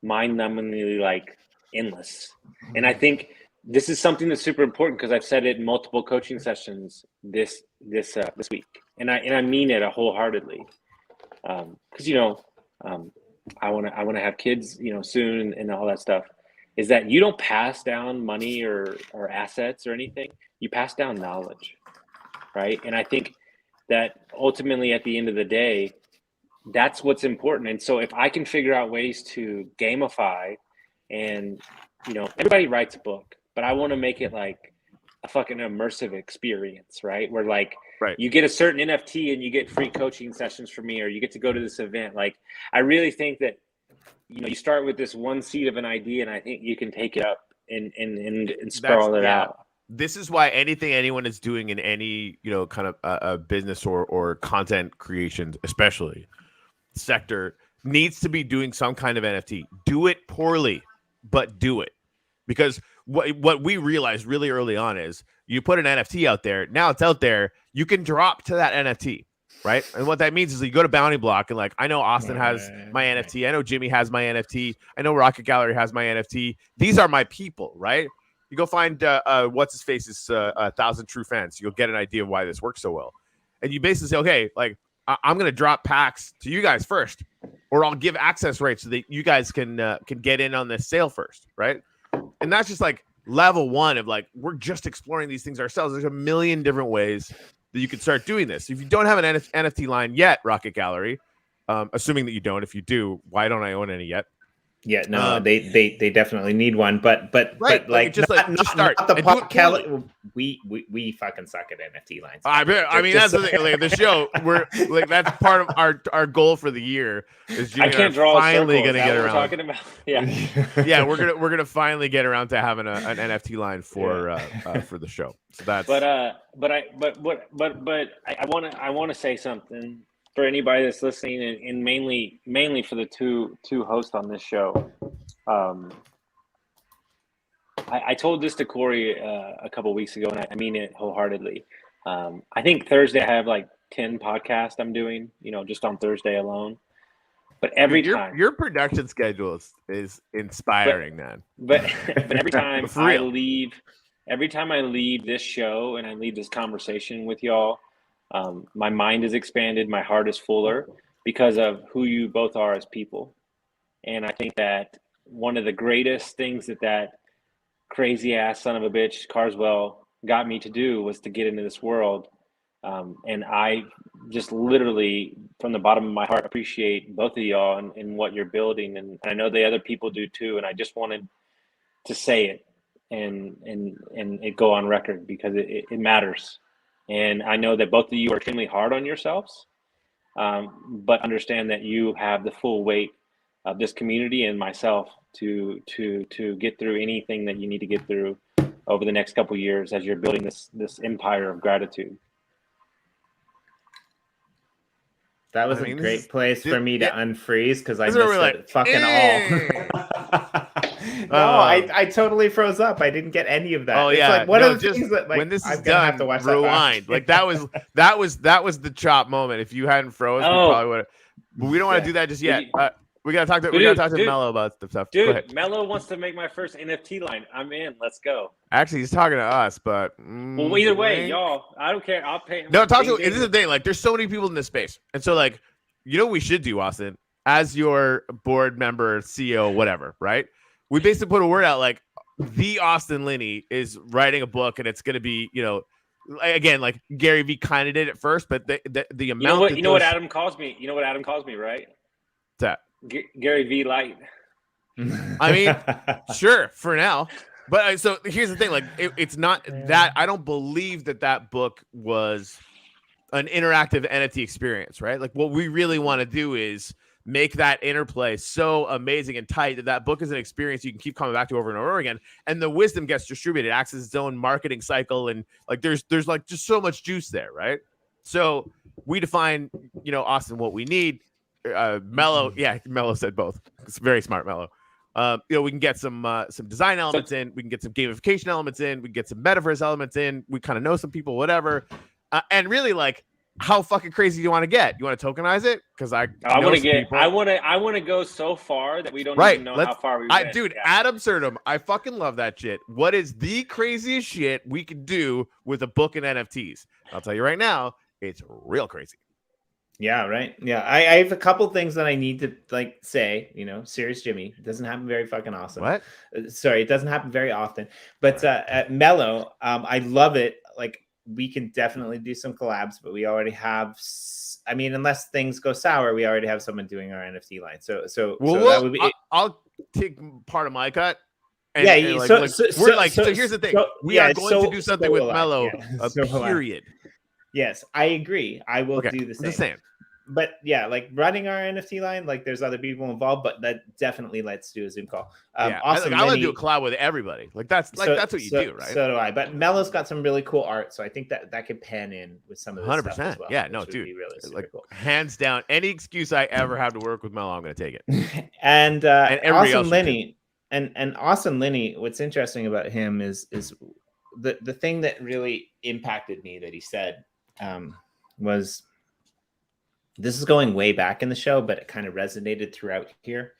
mind-numbingly like endless, and I think this is something that's super important because I've said it in multiple coaching sessions this week, and I mean it wholeheartedly. Because you know, I want to have kids, you know, soon and all that stuff. Is that you don't pass down money or assets or anything? You pass down knowledge. Right. And I think that ultimately at the end of the day, that's what's important. And so if I can figure out ways to gamify and, you know, everybody writes a book, but I want to make it like a fucking immersive experience, right? Where like you get a certain NFT and you get free coaching sessions from me, or you get to go to this event. Like, I really think that, you know, you start with this one seed of an idea and I think you can take it up and sprawl it out. This is why anything anyone is doing in any, you know, kind of a business or content creation, especially sector, needs to be doing some kind of NFT. Do it poorly, but do it. Because what we realized really early on is you put an NFT out there, now it's out there, you can drop to that NFT, right? And what that means is you go to Bounty Block and like, I know Austin has my NFT, I know Jimmy has my NFT, I know Rocket Gallery has my NFT. These are my people, right? You go find what's his face's 1,000 True Fans. You'll get an idea of why this works so well. And you basically say, okay, like I'm going to drop packs to you guys first, or I'll give access rights so that you guys can get in on this sale first, right? And that's just like level one of like, we're just exploring these things ourselves. There's a million different ways that you could start doing this. If you don't have an NFT line yet, Rocket Gallery, assuming that you don't, if you do, why don't I own any yet? Yeah, no, they definitely need one, but like just start. Not the podcast. We fucking suck at NFT lines. I mean that's the thing. Like, the show, we're like that's part of our goal for the year. Is I can't draw finally a circle. Gonna get around. Talking about? Yeah, yeah, we're gonna finally get around to having an NFT line for the show. So that's. I want to say something for anybody that's listening, and mainly for the two hosts on this show. I told this to Corey a couple weeks ago, and I mean it wholeheartedly. I think Thursday I have like 10 podcasts I'm doing, you know, just on Thursday alone. But every time your production schedule is inspiring, man. But every time I leave this show and I leave this conversation with y'all, my mind is expanded, my heart is fuller because of who you both are as people. And I think that one of the greatest things that crazy ass son of a bitch Carswell got me to do was to get into this world. And I just literally from the bottom of my heart appreciate both of y'all and what you're building. And I know the other people do too. And I just wanted to say it and it go on record because it matters. And I know that both of you are extremely hard on yourselves, but understand that you have the full weight of this community and myself to get through anything that you need to get through over the next couple of years as you're building this empire of gratitude. That was a great place for me to unfreeze because I missed it fucking all. No, I totally froze up. I didn't get any of that. Oh yeah, it's like one of the things that like when this is I'm done, have to watch rewind. Like that was the chop moment. If you hadn't froze, we probably would have. But we don't want to do that just yet. We gotta talk to Mello about the stuff. Dude, Mello wants to make my first NFT line. I'm in. Let's go. Actually, he's talking to us, but well, either way, y'all, I don't care. I'll pay him. No, talk to. This is the thing. Like, there's so many people in this space, and so like, you know, what we should do, Austin, as your board member, CEO, whatever, right? We basically put a word out like the Austin Linney is writing a book, and it's gonna be, you know, again, like Gary Vee kind of did it first, but the amount. You know what Adam calls me. You know what Adam calls me, right? What's that? Gary Vee light. I mean, sure, for now. But so here's the thing, like it's not that I don't believe that book was an interactive NFT experience, right? Like what we really want to do is make that interplay so amazing and tight that book is an experience you can keep coming back to over and over again, and the wisdom gets distributed, acts as its own marketing cycle, and like there's like just so much juice there, right? So we define, you know, Austin, what we need. Mello, yeah, Mello said both. It's very smart, Mello. You know, we can get some design elements in, we can get some gamification elements in, we can get some metaverse elements in. We kind of know some people, whatever. And really, like, how fucking crazy do you want to get? You want to tokenize it? Because I want to go so far that we don't even know how far we went. Dude, yeah. Adam Surdum, I fucking love that shit. What is the craziest shit we could do with a book and NFTs? I'll tell you right now, it's real crazy. Yeah, right. Yeah, I have a couple things that I need to like say. You know, Serious Jimmy, it doesn't happen very fucking awesome. What? Sorry, it doesn't happen very often. But at Mello, I love it. Like we can definitely do some collabs, but we already have. I mean, unless things go sour, we already have someone doing our NFT line. So that would be. I'll take part of my cut. And, yeah, and so here's the thing: we are going to do something with Mello. Period. Yes, I agree. I will do the same. I'm just saying. But yeah, like running our NFT line, like there's other people involved, but that definitely let's do a Zoom call. I want to do a collab with everybody. Like that's what you do, right? So do I. But Mello's got some really cool art, so I think that could pan in with some of this 100%. stuff as well. Yeah, no, dude, really like cool. Hands down, any excuse I ever have to work with Mello, I'm going to take it. and Austin Linney, and Austin Linney. What's interesting about him is the thing that really impacted me that he said was. This is going way back in the show, but it kind of resonated throughout here.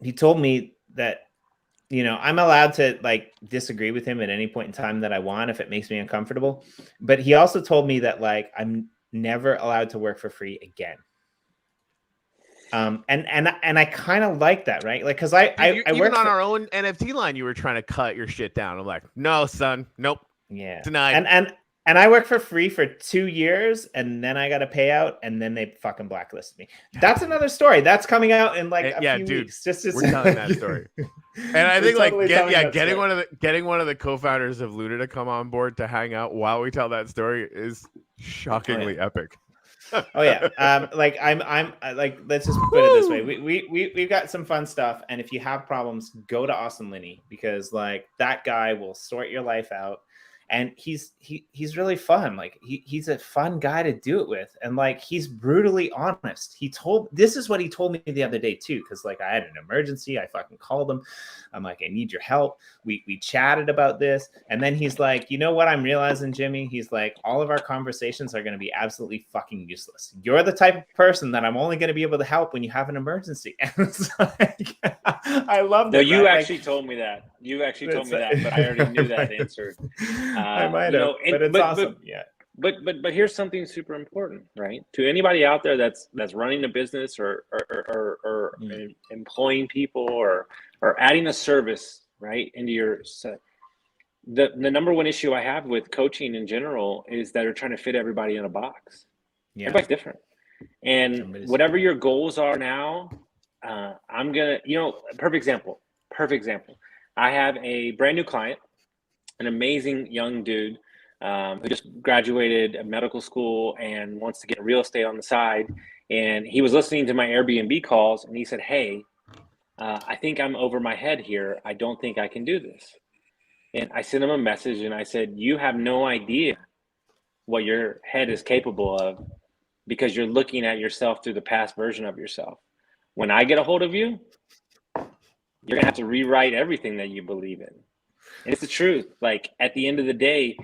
He told me that, you know, I'm allowed to like disagree with him at any point in time that I want if it makes me uncomfortable. But he also told me that like I'm never allowed to work for free again. And I kind of like that, right? Like, because I even on our own NFT line, you were trying to cut your shit down. I'm like, no, son, nope, yeah, denied. And I worked for free for 2 years, and then I got a payout, and then they fucking blacklisted me. That's another story. That's coming out in like a few weeks. Just we're telling that story. And I think totally getting one of the co-founders of Luna to come on board to hang out while we tell that story is shockingly epic. Oh yeah. Like I'm like, let's just put it this way. We've got some fun stuff, and if you have problems, go to Austin Linney, because like that guy will sort your life out. And he's really fun. Like he's a fun guy to do it with. And like, he's brutally honest. This is what he told me the other day too. Cause like I had an emergency. I fucking called him. I'm like, I need your help. We chatted about this. And then he's like, you know what I'm realizing, Jimmy? He's like, all of our conversations are going to be absolutely fucking useless. You're the type of person that I'm only going to be able to help when you have an emergency. And it's like, I love that. No, you actually told me that. You actually told me that, but I already knew that answer. I might have, but it's awesome. Yeah. But here's something super important, right? To anybody out there that's running a business or employing people or adding a service, right, into your set. The number one issue I have with coaching in general is that they're trying to fit everybody in a box. Yeah. Everybody's different. And whatever your goals are now, I'm gonna, perfect example. I have a brand new client, an amazing young dude who just graduated medical school and wants to get real estate on the side. And he was listening to my Airbnb calls, and he said, "Hey, I think I'm over my head here. I don't think I can do this." And I sent him a message and I said, "You have no idea what your head is capable of because you're looking at yourself through the past version of yourself. When I get a hold of you, you're gonna have to rewrite everything that you believe in." And it's the truth. Like, at the end of the day,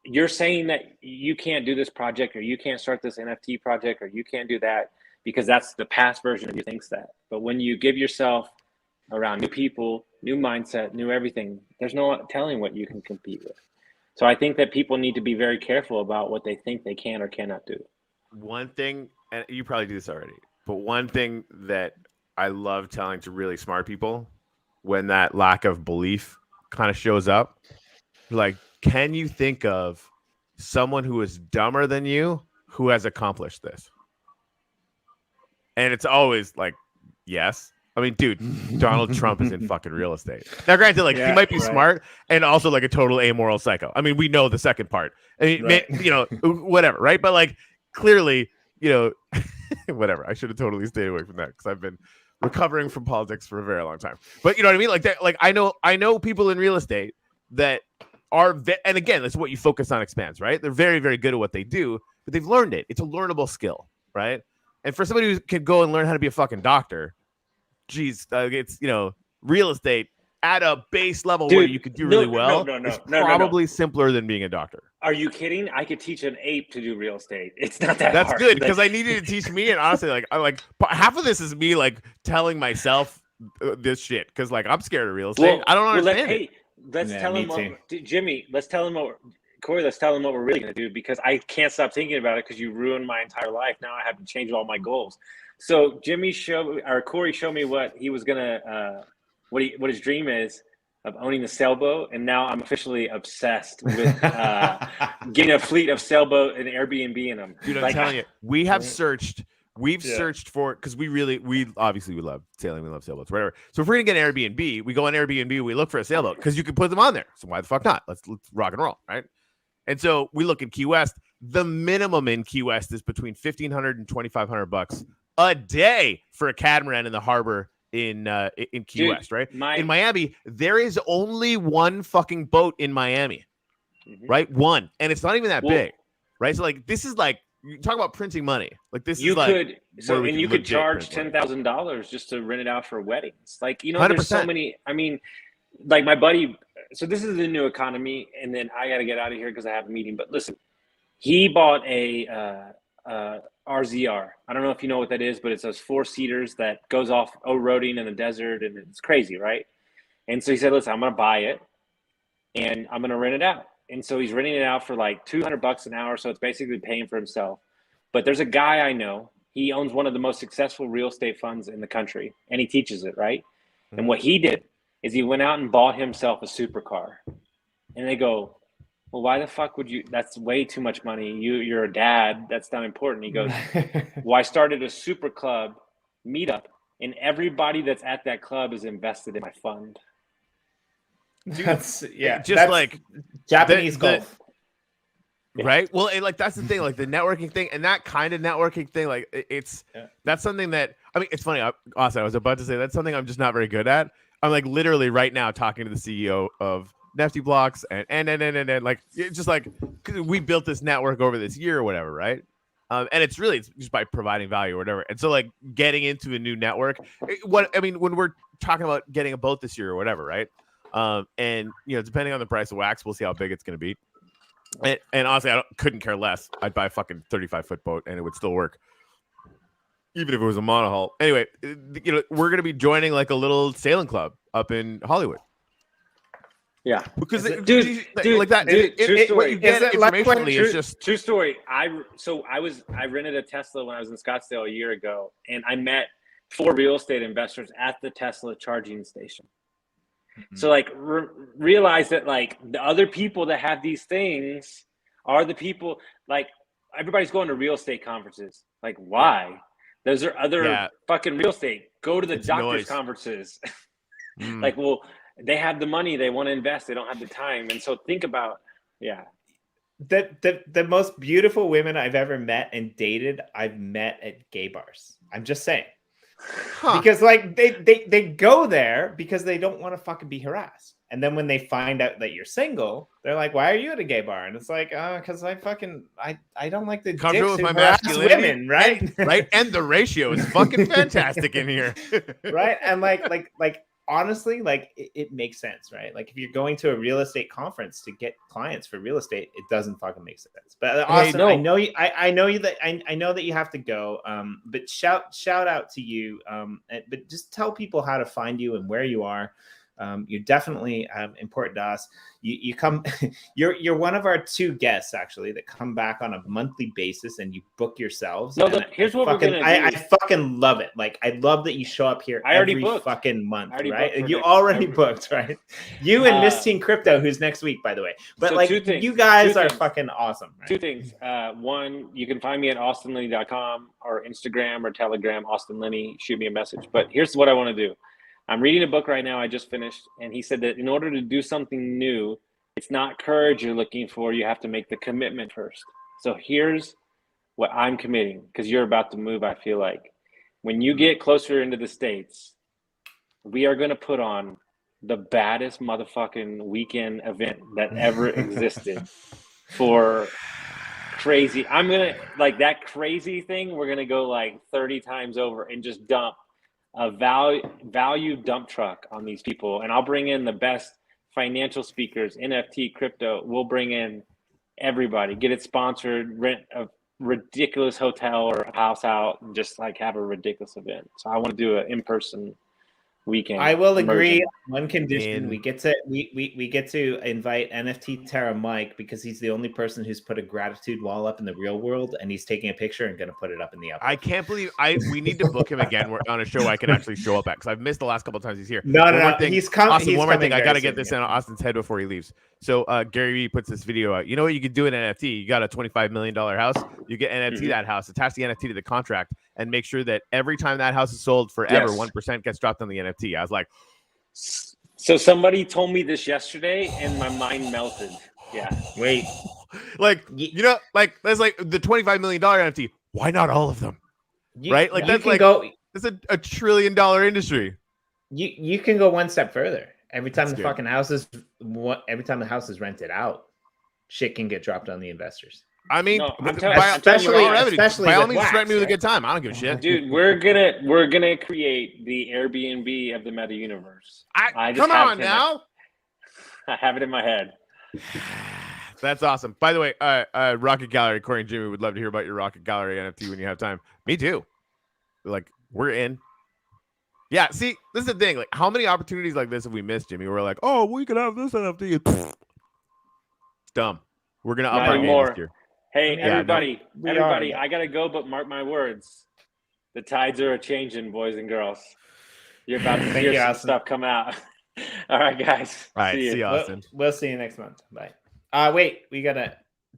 you're saying that you can't do this project, or you can't start this NFT project, or you can't do that because that's the past version of you thinks that. But when you give yourself around new people, new mindset, new everything, there's no telling what you can compete with. So I think that people need to be very careful about what they think they can or cannot do. One thing, and you probably do this already, but one thing that I love telling to really smart people when that lack of belief kind of shows up, like, can you think of someone who is dumber than you who has accomplished this? And it's always like, yes. I mean, dude, Donald Trump is in fucking real estate. Now, granted, like, he might be smart and also like a total amoral psycho. I mean, we know the second part. I mean, whatever, right? But like, clearly, whatever. I should have totally stayed away from that because I've been recovering from politics for a very long time. But you know what I mean? Like that. Like I know people in real estate that are, and again, that's what you focus on expands, right? They're very, very good at what they do, but they've learned it. It's a learnable skill, right? And for somebody who can go and learn how to be a fucking doctor, geez, it's real estate at a base level, dude, where you could do really well. It's probably simpler than being a doctor. Are you kidding? I could teach an ape to do real estate. It's not that That's hard. Good, because I needed to teach me, and honestly, half of this is me like telling myself this shit because like I'm scared of real estate. I don't understand. Let's tell him Jimmy. Let's tell him what Corey. Let's tell him what we're really gonna do, because I can't stop thinking about it because you ruined my entire life. Now I have to change all my goals. So Corey showed me what he was gonna what his dream is of owning a sailboat, and now I'm officially obsessed with getting a fleet of sailboat and Airbnb in them. Dude, I'm telling you, we have searched. We've searched for, because we obviously love sailing, we love sailboats, whatever. So if we're gonna get an Airbnb, we go on Airbnb, we look for a sailboat because you can put them on there. So why the fuck not? Let's rock and roll, right? And so we look in Key West. The minimum in Key West is between $1,500 and $2,500 a day for a catamaran in the harbor in Key West, right? In Miami, there is only one fucking boat in Miami, right? One, and it's not even that big, right? So like, this is like, you talk about printing money. Like this you could charge $10,000 just to rent it out for weddings. Like, 100%. There's so many. I mean, like my buddy. So this is the new economy, and then I got to get out of here because I have a meeting. But listen, he bought a RZR. I don't know if you know what that is, but it's those 4-seaters that goes off roading in the desert, and it's crazy, right? And so he said, "Listen, I'm going to buy it, and I'm going to rent it out." And so he's renting it out for like $200 an hour. So it's basically paying for himself. But there's a guy I know, he owns one of the most successful real estate funds in the country, and he teaches it, right? And what he did is he went out and bought himself a supercar. And they go, "Well, why the fuck would you? That's way too much money. You're a dad. That's not important." He goes, "Well, I started a super club meetup, and everybody that's at that club is invested in my fund." That's like Japanese golf, right? Well, and like that's the thing, like the networking thing, and that kind of networking thing, like that's something that, I mean, it's funny. Austin, I was about to say that's something I'm just not very good at. I'm like literally right now talking to the CEO of Nifty Blocks and like, it's just like, cause we built this network over this year or whatever, right? And it's just by providing value or whatever. And so like getting into a new network, when we're talking about getting a boat this year or whatever, right? And depending on the price of wax, we'll see how big it's going to be. And honestly, couldn't care less. I'd buy a fucking 35-foot boat and it would still work, even if it was a monohull. Anyway, we're going to be joining like a little sailing club up in Hollywood. Yeah, because dude, like that. What you get informationally is just true story. I rented a Tesla when I was in Scottsdale a year ago, and I met 4 real estate investors at the Tesla charging station. So like realize that like the other people that have these things are the people, like everybody's going to real estate conferences. Like why? Those are other fucking real estate. Go to the doctors' conferences. Like, well, they have the money, they want to invest, they don't have the time. And so think about, the most beautiful women I've ever met and dated, I've met at gay bars. I'm just saying. Because like they go there because they don't want to fucking be harassed. And then when they find out that you're single, they're like, "Why are you at a gay bar?" And it's like, because I don't like the dicks who harass women, right? Right. And the ratio is fucking fantastic in here. Right. And like honestly, like it makes sense, right? Like if you're going to a real estate conference to get clients for real estate, it doesn't fucking make sense. But Austin, I know that you have to go. But shout out to you. But just tell people how to find you and where you are. You're definitely important to us. You come, you're one of our 2 guests actually that come back on a monthly basis, and you book yourselves. No, look, here's what we're gonna do. I fucking love it. Like I love that you show up here every fucking month, right? You already booked, right? You and Miss Teen Crypto, who's next week, by the way. But so like you guys are fucking awesome. Right? 2 things. One, you can find me at austinlinney.com or Instagram or Telegram, Austin Linney. Shoot me a message. But here's what I want to do. I'm reading a book right now I just finished, and he said that in order to do something new, it's not courage you're looking for. You have to make the commitment first. So here's what I'm committing, because you're about to move, I feel like. When you get closer into the States, we are going to put on the baddest motherfucking weekend event that ever existed for crazy. I'm going to, like that crazy thing, we're going to go like 30 times over and just dump a value dump truck on these people. And I'll bring in the best financial speakers, NFT, crypto. We'll bring in everybody, get it sponsored, rent a ridiculous hotel or house out, and just like have a ridiculous event. So I want to do an in-person weekend. I will agree. One condition: we get to invite NFT Terra Mike, because he's the only person who's put a gratitude wall up in the real world, and he's taking a picture and going to put it up in the upper. I can't believe we need to book him again on a show I can actually show up at, because I've missed the last couple of times he's here. No, he's coming. Austin, one more thing, I got to get this in Austin's head before he leaves. So Gary Vee puts this video out. You know what you could do in NFT? You got a $25 million house. You get NFT that house, attach the NFT to the contract, and make sure that every time that house is sold forever, 1% gets dropped on the NFT. I was like, so somebody told me this yesterday, and my mind melted. Yeah. Wait. Like, you know, like that's like the $25 million NFT. Why not all of them? Right? Like that's like it's a $1 trillion industry. You can go one step further. Every time the house is rented out, shit can get dropped on the investors. I mean, especially by all means, threaten me with a good time. I don't give a shit, dude. We're gonna create the Airbnb of the meta universe. Come on now. I have it in my head. That's awesome. By the way, Rocket Gallery, Corey and Jimmy would love to hear about your Rocket Gallery NFT when you have time. Me too. Like, we're in. Yeah, see, this is the thing. Like, how many opportunities like this have we missed, Jimmy? We're like, oh, we could have this NFT. It's dumb. We're gonna up our game this year. Hey, everybody, I gotta go, but mark my words. The tides are a-changing, boys and girls. You're about to hear some stuff come out. All right, guys. All right, see you, Austin. We'll see you next month. Bye. Wait, we gotta